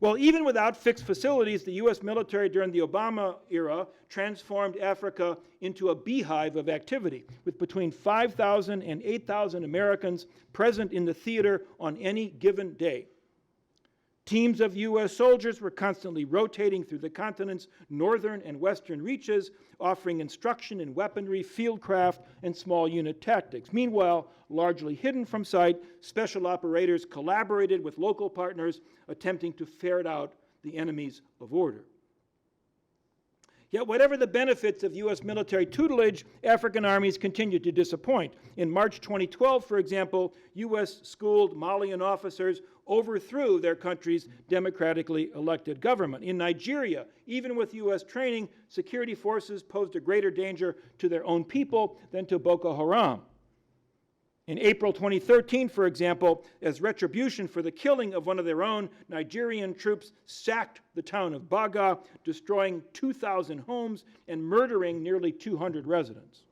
Well, even without fixed facilities, the U.S. military during the Obama era transformed Africa into a beehive of activity, with between 5,000 and 8,000 Americans present in the theater on any given day. Teams of U.S. soldiers were constantly rotating through the continent's northern and western reaches, offering instruction in weaponry, fieldcraft, and small unit tactics. Meanwhile, largely hidden from sight, special operators collaborated with local partners, attempting to ferret out the enemies of order. Yet whatever the benefits of U.S. military tutelage, African armies continued to disappoint. In March 2012, for example, U.S.-schooled Malian officers overthrew their country's democratically elected government. In Nigeria, even with U.S. training, security forces posed a greater danger to their own people than to Boko Haram. In April 2013, for example, as retribution for the killing of one of their own, Nigerian troops sacked the town of Baga, destroying 2,000 homes and murdering nearly 200 residents.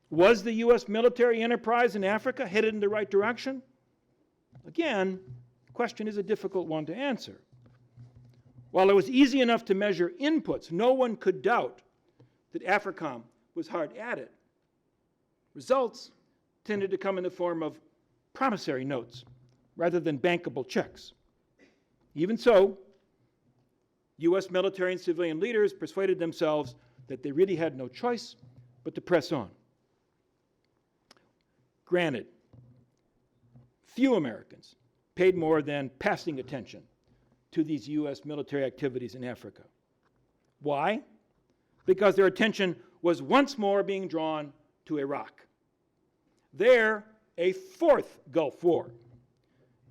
Was the U.S. military enterprise in Africa headed in the right direction? Again, the question is a difficult one to answer. While it was easy enough to measure inputs, no one could doubt that AFRICOM was hard at it. Results tended to come in the form of promissory notes rather than bankable checks. Even so, U.S. military and civilian leaders persuaded themselves that they really had no choice but to press on. Granted, few Americans paid more than passing attention to these U.S. military activities in Africa. Why? Because their attention was once more being drawn to Iraq. There, a fourth Gulf War,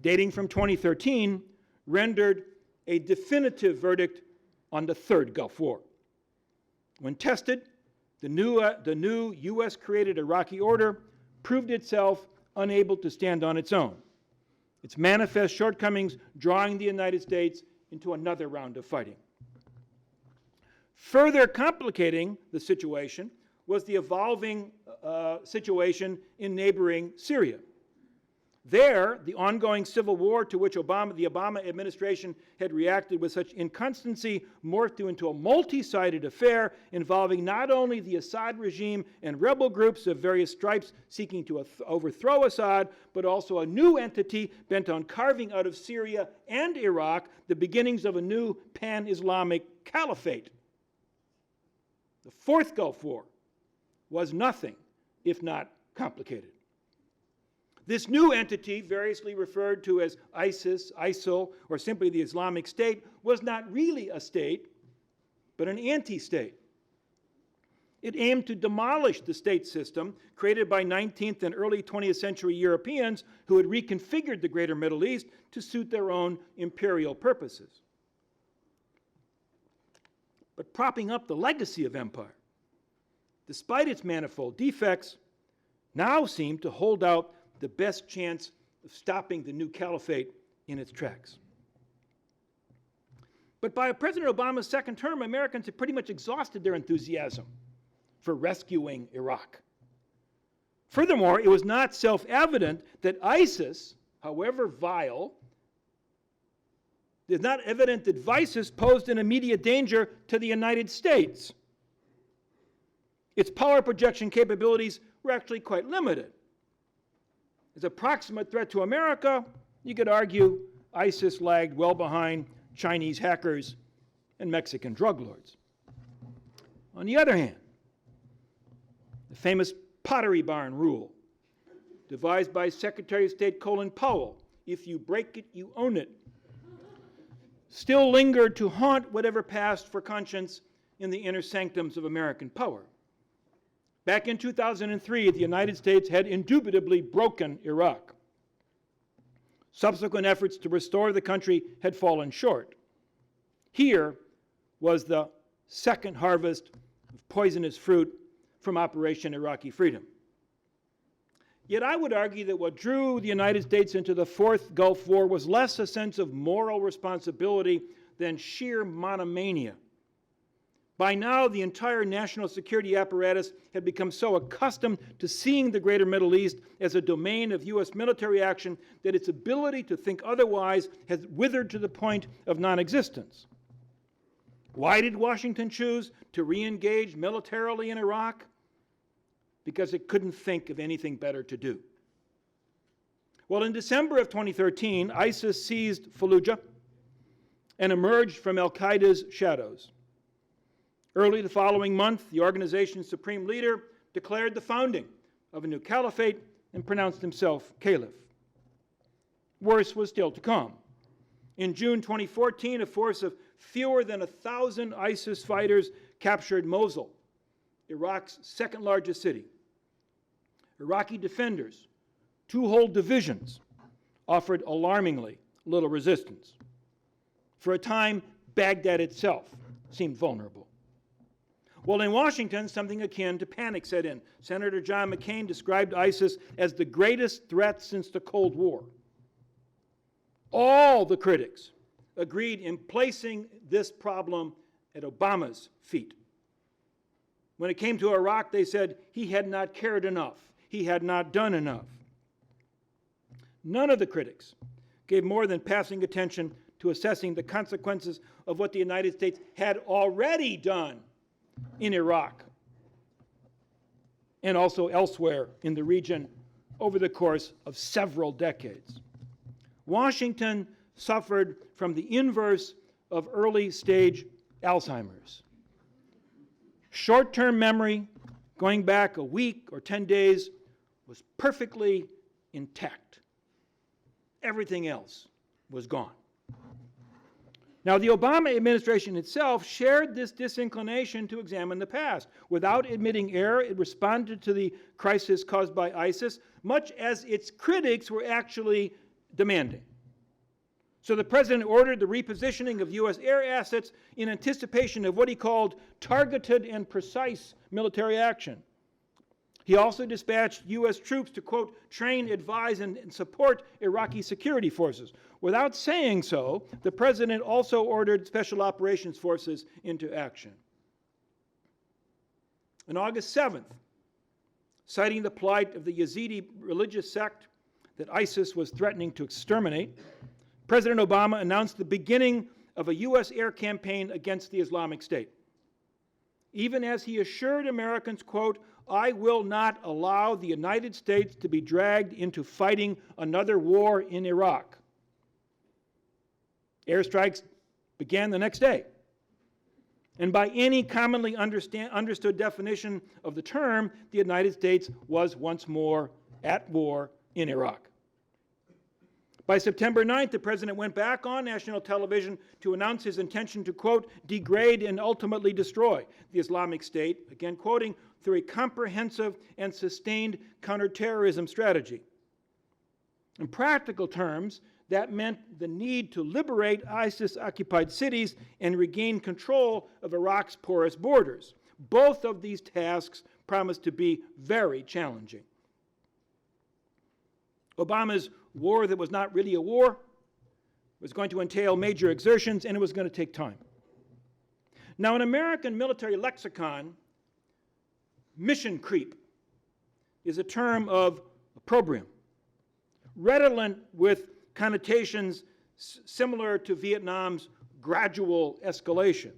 dating from 2013, rendered a definitive verdict on the third Gulf War. When tested, the new U.S.-created Iraqi order proved itself unable to stand on its own, its manifest shortcomings drawing the United States into another round of fighting. Further complicating the situation was the evolving situation in neighboring Syria. There, the ongoing civil war to which the Obama administration had reacted with such inconstancy morphed into a multi-sided affair involving not only the Assad regime and rebel groups of various stripes seeking to overthrow Assad, but also a new entity bent on carving out of Syria and Iraq the beginnings of a new pan-Islamic caliphate. The fourth Gulf War was nothing if not complicated. This new entity, variously referred to as ISIS, ISIL, or simply the Islamic State, was not really a state, but an anti-state. It aimed to demolish the state system created by 19th and early 20th century Europeans who had reconfigured the greater Middle East to suit their own imperial purposes. But propping up the legacy of empire, despite its manifold defects, now seemed to hold out the best chance of stopping the new caliphate in its tracks. But by President Obama's second term, Americans had pretty much exhausted their enthusiasm for rescuing Iraq. Furthermore, it was not self-evident that ISIS, however vile, It's not evident that ISIS posed an immediate danger to the United States. Its power projection capabilities were actually quite limited. As a proximate threat to America, you could argue ISIS lagged well behind Chinese hackers and Mexican drug lords. On the other hand, the famous Pottery Barn rule, devised by Secretary of State Colin Powell, if you break it, you own it, still lingered to haunt whatever passed for conscience in the inner sanctums of American power. Back in 2003, the United States had indubitably broken Iraq. Subsequent efforts to restore the country had fallen short. Here was the second harvest of poisonous fruit from Operation Iraqi Freedom. Yet I would argue that what drew the United States into the Fourth Gulf War was less a sense of moral responsibility than sheer monomania. By now, the entire national security apparatus had become so accustomed to seeing the greater Middle East as a domain of U.S. military action that its ability to think otherwise has withered to the point of non-existence. Why did Washington choose to re-engage militarily in Iraq? Because it couldn't think of anything better to do. Well, in December of 2013, ISIS seized Fallujah and emerged from al-Qaeda's shadows. Early the following month, the organization's supreme leader declared the founding of a new caliphate and pronounced himself caliph. Worse was still to come. In June 2014, a force of fewer than 1,000 ISIS fighters captured Mosul, Iraq's second largest city. Iraqi defenders, two whole divisions, offered alarmingly little resistance. For a time, Baghdad itself seemed vulnerable. Well, in Washington, something akin to panic set in. Senator John McCain described ISIS as the greatest threat since the Cold War. All the critics agreed in placing this problem at Obama's feet. When it came to Iraq, they said he had not cared enough. He had not done enough. None of the critics gave more than passing attention to assessing the consequences of what the United States had already done in Iraq and also elsewhere in the region over the course of several decades. Washington suffered from the inverse of early-stage Alzheimer's. Short-term memory, going back a week or 10 days, was perfectly intact. Everything else was gone. Now, the Obama administration itself shared this disinclination to examine the past. Without admitting error, it responded to the crisis caused by ISIS, much as its critics were actually demanding. So the president ordered the repositioning of U.S. air assets in anticipation of what he called targeted and precise military action. He also dispatched U.S. troops to, quote, train, advise, and support Iraqi security forces. Without saying so, the president also ordered special operations forces into action. On August 7th, citing the plight of the Yazidi religious sect that ISIS was threatening to exterminate, President Obama announced the beginning of a U.S. air campaign against the Islamic State. Even as he assured Americans, quote, I will not allow the United States to be dragged into fighting another war in Iraq. Airstrikes began the next day. And by any commonly understood definition of the term, the United States was once more at war in Iraq. By September 9th, the president went back on national television to announce his intention to, quote, degrade and ultimately destroy the Islamic State, again quoting, through a comprehensive and sustained counterterrorism strategy. In practical terms, that meant the need to liberate ISIS-occupied cities and regain control of Iraq's porous borders. Both of these tasks promised to be very challenging. Obama's war that was not really a war was going to entail major exertions, and it was going to take time. Now, in American military lexicon, mission creep is a term of opprobrium, redolent with connotations similar to Vietnam's gradual escalation.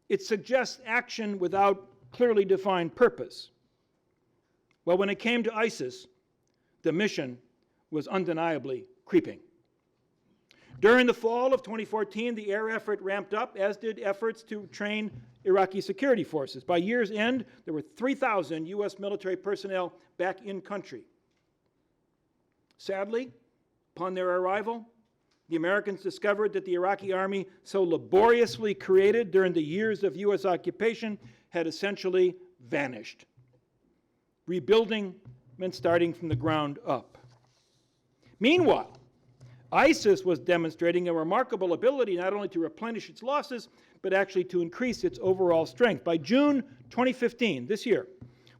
It suggests action without clearly defined purpose. Well, when it came to ISIS, the mission was undeniably creeping. During the fall of 2014, the air effort ramped up, as did efforts to train Iraqi security forces. By year's end, there were 3,000 U.S. military personnel back in country. Sadly, upon their arrival, the Americans discovered that the Iraqi army, so laboriously created during the years of U.S. occupation, had essentially vanished. Rebuilding meant starting from the ground up. Meanwhile, ISIS was demonstrating a remarkable ability not only to replenish its losses, but actually to increase its overall strength. By June 2015, this year,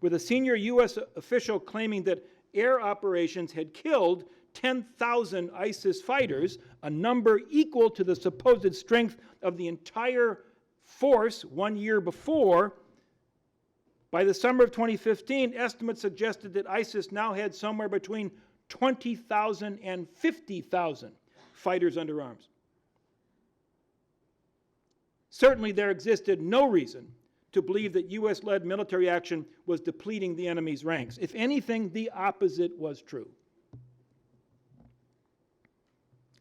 with a senior U.S. official claiming that air operations had killed 10,000 ISIS fighters, a number equal to the supposed strength of the entire force 1 year before, by the summer of 2015, estimates suggested that ISIS now had somewhere between 20,000 and 50,000 fighters under arms. Certainly, there existed no reason to believe that U.S.-led military action was depleting the enemy's ranks. If anything, the opposite was true.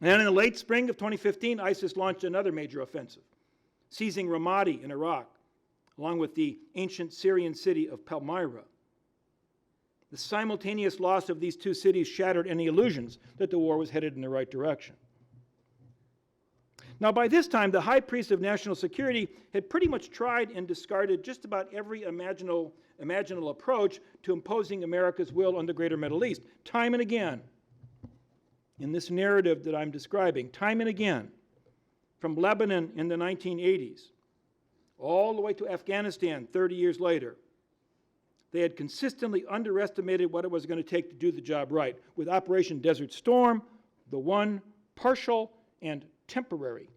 And then in the late spring of 2015, ISIS launched another major offensive, seizing Ramadi in Iraq, along with the ancient Syrian city of Palmyra. The simultaneous loss of these two cities shattered any illusions that the war was headed in the right direction. Now, by this time, the high priest of national security had pretty much tried and discarded just about every imaginable approach to imposing America's will on the greater Middle East. Time and again, in this narrative that I'm describing, time and again, from Lebanon in the 1980s, all the way to Afghanistan 30 years later, they had consistently underestimated what it was going to take to do the job right, with Operation Desert Storm, the one partial and temporary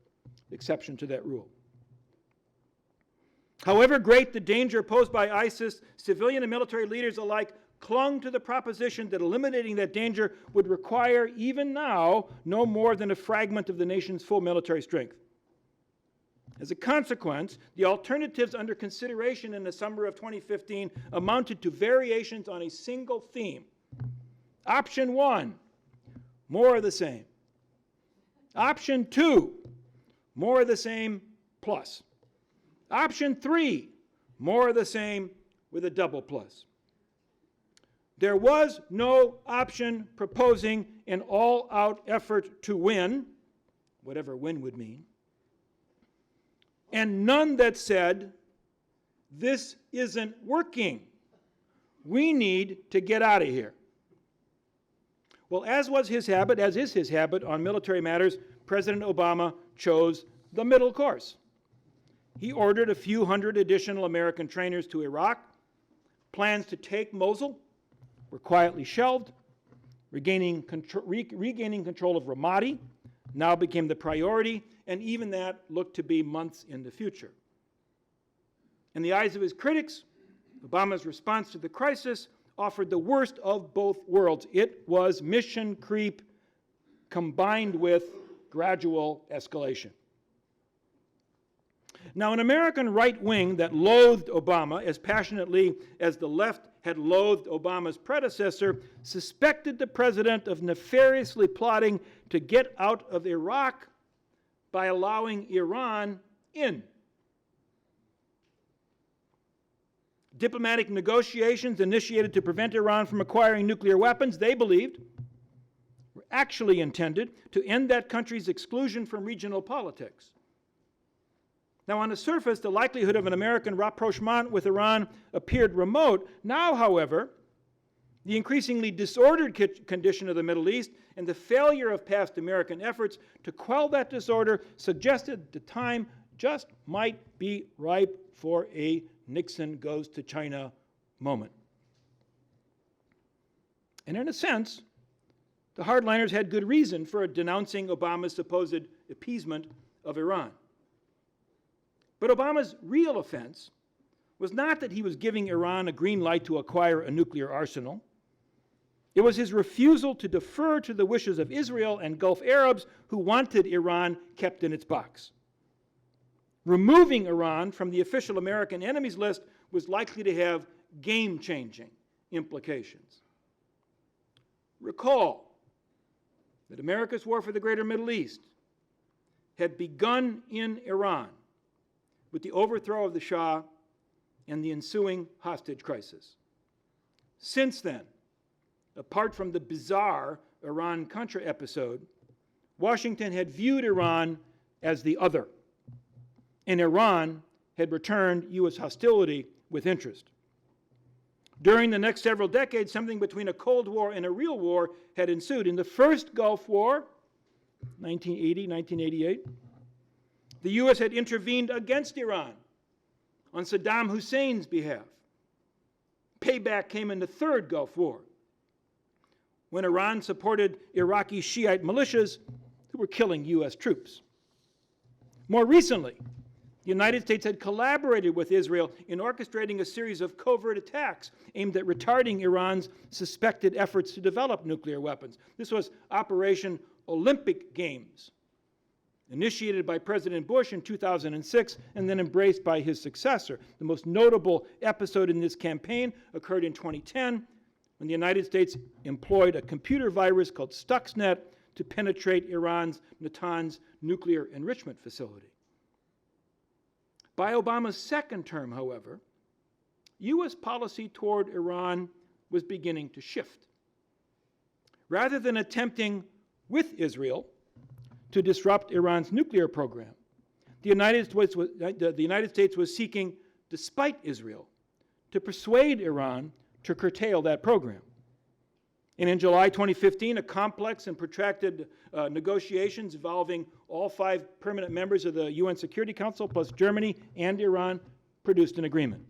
exception to that rule. However great the danger posed by ISIS, civilian and military leaders alike clung to the proposition that eliminating that danger would require, even now, no more than a fragment of the nation's full military strength. As a consequence, the alternatives under consideration in the summer of 2015 amounted to variations on a single theme. Option 1, more of the same. Option 2, more of the same plus. Option 3, more of the same with a double plus. There was no option proposing an all-out effort to win, whatever win would mean, and none that said, this isn't working. We need to get out of here. Well, as was his habit, as is his habit on military matters, President Obama chose the middle course. He ordered a few hundred additional American trainers to Iraq. Plans to take Mosul were quietly shelved. Regaining control of Ramadi now became the priority, and even that looked to be months in the future. In the eyes of his critics, Obama's response to the crisis offered the worst of both worlds. It was mission creep combined with gradual escalation. Now, an American right wing that loathed Obama as passionately as the left had loathed Obama's predecessor suspected the president of nefariously plotting to get out of Iraq by allowing Iran in. Diplomatic negotiations initiated to prevent Iran from acquiring nuclear weapons, they believed, were actually intended to end that country's exclusion from regional politics. Now, on the surface, the likelihood of an American rapprochement with Iran appeared remote. Now, however, the increasingly disordered condition of the Middle East and the failure of past American efforts to quell that disorder suggested the time just might be ripe for a Nixon goes to China moment. And in a sense, the hardliners had good reason for denouncing Obama's supposed appeasement of Iran. But Obama's real offense was not that he was giving Iran a green light to acquire a nuclear arsenal. It was his refusal to defer to the wishes of Israel and Gulf Arabs who wanted Iran kept in its box. Removing Iran from the official American enemies list was likely to have game-changing implications. Recall that America's war for the greater Middle East had begun in Iran with the overthrow of the Shah and the ensuing hostage crisis. Since then, apart from the bizarre Iran-Contra episode, Washington had viewed Iran as the other, and Iran had returned U.S. hostility with interest. During the next several decades, something between a Cold War and a real war had ensued. In the first Gulf War, 1980, 1988, the U.S. had intervened against Iran on Saddam Hussein's behalf. Payback came in the third Gulf War, when Iran supported Iraqi Shiite militias who were killing U.S. troops. More recently, the United States had collaborated with Israel in orchestrating a series of covert attacks aimed at retarding Iran's suspected efforts to develop nuclear weapons. This was Operation Olympic Games, initiated by President Bush in 2006 and then embraced by his successor. The most notable episode in this campaign occurred in 2010 when the United States employed a computer virus called Stuxnet to penetrate Iran's Natanz nuclear enrichment facility. By Obama's second term, however, U.S. policy toward Iran was beginning to shift. Rather than attempting with Israel to disrupt Iran's nuclear program, the United States was seeking, despite Israel, to persuade Iran to curtail that program. And in July 2015, a complex and protracted negotiations involving all 5 permanent members of the UN Security Council, plus Germany and Iran, produced an agreement.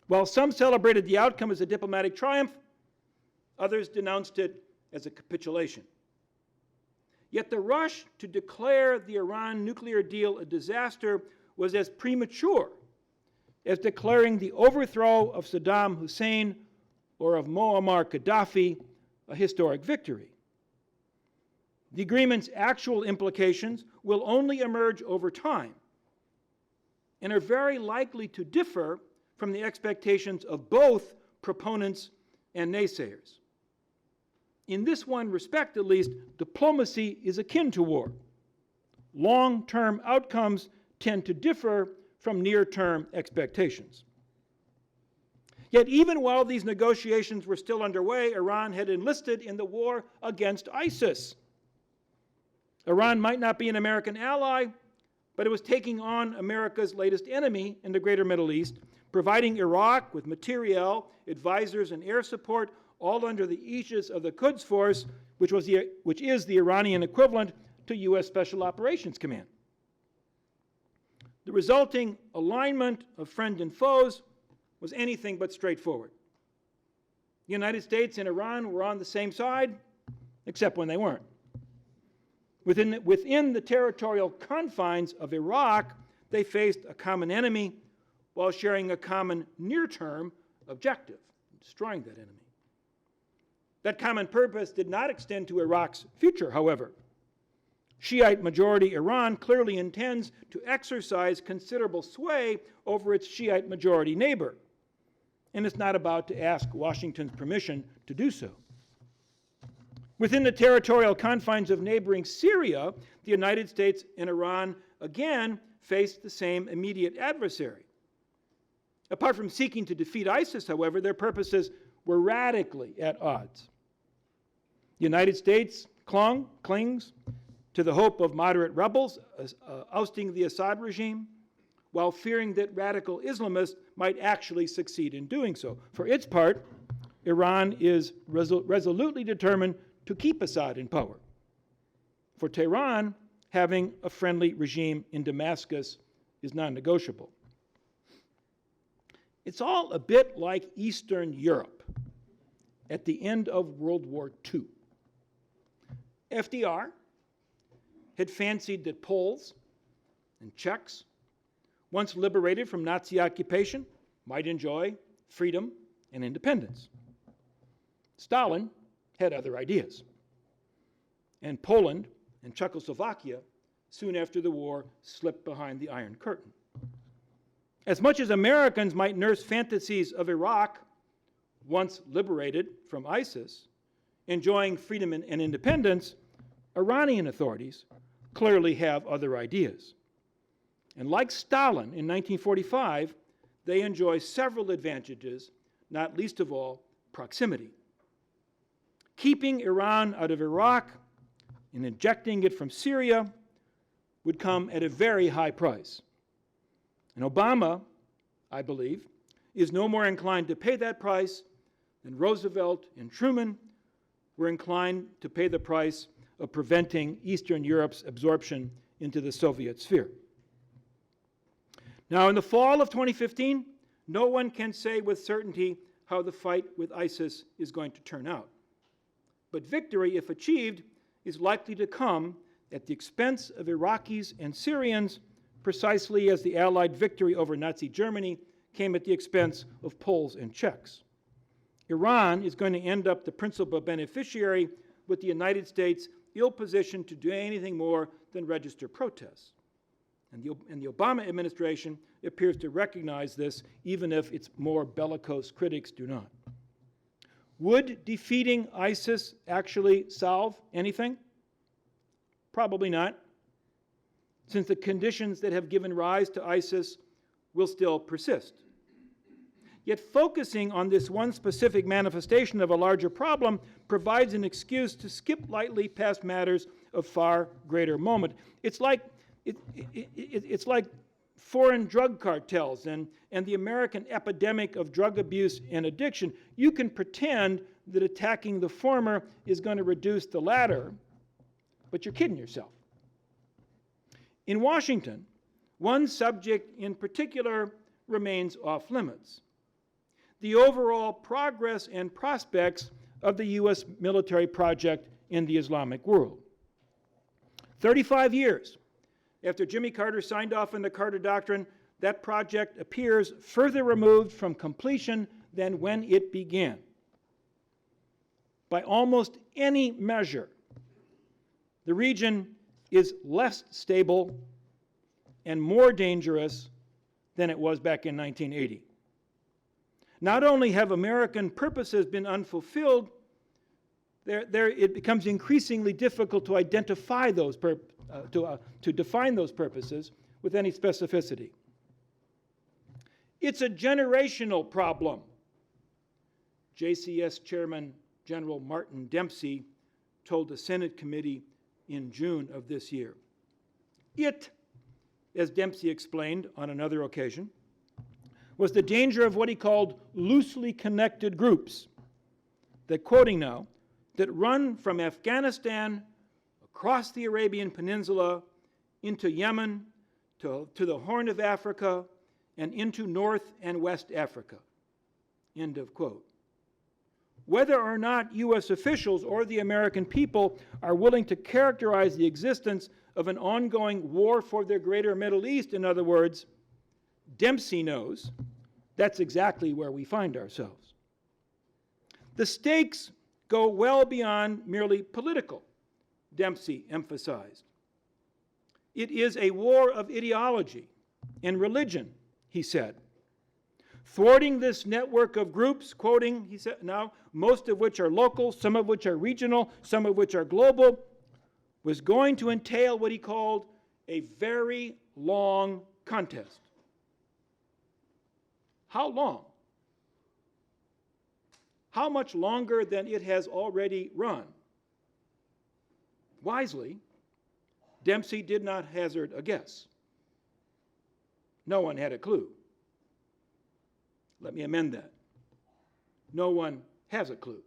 While some celebrated the outcome as a diplomatic triumph, others denounced it as a capitulation. Yet the rush to declare the Iran nuclear deal a disaster was as premature as declaring the overthrow of Saddam Hussein or of Muammar Gaddafi a historic victory. The agreement's actual implications will only emerge over time and are very likely to differ from the expectations of both proponents and naysayers. In this one respect, at least, diplomacy is akin to war. Long-term outcomes tend to differ from near-term expectations. Yet even while these negotiations were still underway, Iran had enlisted in the war against ISIS. Iran might not be an American ally, but it was taking on America's latest enemy in the greater Middle East, providing Iraq with materiel, advisors, and air support, all under the aegis of the Quds Force, which is the Iranian equivalent to U.S. Special Operations Command. The resulting alignment of friends and foes was anything but straightforward. The United States and Iran were on the same side, except when they weren't. Within the territorial confines of Iraq, they faced a common enemy while sharing a common near-term objective, destroying that enemy. That common purpose did not extend to Iraq's future, however. Shiite-majority Iran clearly intends to exercise considerable sway over its Shiite-majority neighbor, and it's not about to ask Washington's permission to do so. Within the territorial confines of neighboring Syria, the United States and Iran again faced the same immediate adversary. Apart from seeking to defeat ISIS, however, their purposes were radically at odds. The United States clings to the hope of moderate rebels ousting the Assad regime, while fearing that radical Islamists might actually succeed in doing so. For its part, Iran is resolutely determined to keep Assad in power. For Tehran, having a friendly regime in Damascus is non-negotiable. It's all a bit like Eastern Europe at the end of World War II. FDR had fancied that Poles and Czechs, once liberated from Nazi occupation, might enjoy freedom and independence. Stalin had other ideas. And Poland and Czechoslovakia, soon after the war, slipped behind the Iron Curtain. As much as Americans might nurse fantasies of Iraq, once liberated from ISIS, enjoying freedom and independence, Iranian authorities clearly have other ideas. And like Stalin in 1945, they enjoy several advantages, not least of all, proximity. Keeping Iran out of Iraq and ejecting it from Syria would come at a very high price. And Obama, I believe, is no more inclined to pay that price than Roosevelt and Truman were inclined to pay the price of preventing Eastern Europe's absorption into the Soviet sphere. Now, in the fall of 2015, no one can say with certainty how the fight with ISIS is going to turn out. But victory, if achieved, is likely to come at the expense of Iraqis and Syrians, precisely as the Allied victory over Nazi Germany came at the expense of Poles and Czechs. Iran is going to end up the principal beneficiary, with the United States ill-positioned to do anything more than register protests. And the Obama administration appears to recognize this, even if its more bellicose critics do not. Would defeating ISIS actually solve anything? Probably not, since the conditions that have given rise to ISIS will still persist. Yet focusing on this one specific manifestation of a larger problem provides an excuse to skip lightly past matters of far greater moment. It's like foreign drug cartels and the American epidemic of drug abuse and addiction. You can pretend that attacking the former is going to reduce the latter, but you're kidding yourself. In Washington, one subject in particular remains off limits: the overall progress and prospects of the U.S. military project in the Islamic world. 35 years after Jimmy Carter signed off on the Carter Doctrine, that project appears further removed from completion than when it began. By almost any measure, the region is less stable and more dangerous than it was back in 1980. Not only have American purposes been unfulfilled, it becomes increasingly difficult to identify those to define those purposes with any specificity. It's a generational problem. JCS Chairman General Martin Dempsey told the Senate committee in June of this year. It, as Dempsey explained on another occasion, was the danger of what he called loosely connected groups that, quoting now, that run from Afghanistan across the Arabian Peninsula into Yemen, to the Horn of Africa, and into North and West Africa. End of quote. Whether or not U.S. officials or the American people are willing to characterize the existence of an ongoing war for the greater Middle East, in other words, Dempsey knows that's exactly where we find ourselves. The stakes go well beyond merely political, Dempsey emphasized. It is a war of ideology and religion, he said. Thwarting this network of groups, quoting, he said now, most of which are local, some of which are regional, some of which are global, was going to entail what he called a very long contest. How long? How much longer than it has already run? Wisely, Dempsey did not hazard a guess. No one had a clue. Let me amend that. No one has a clue.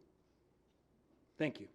Thank you.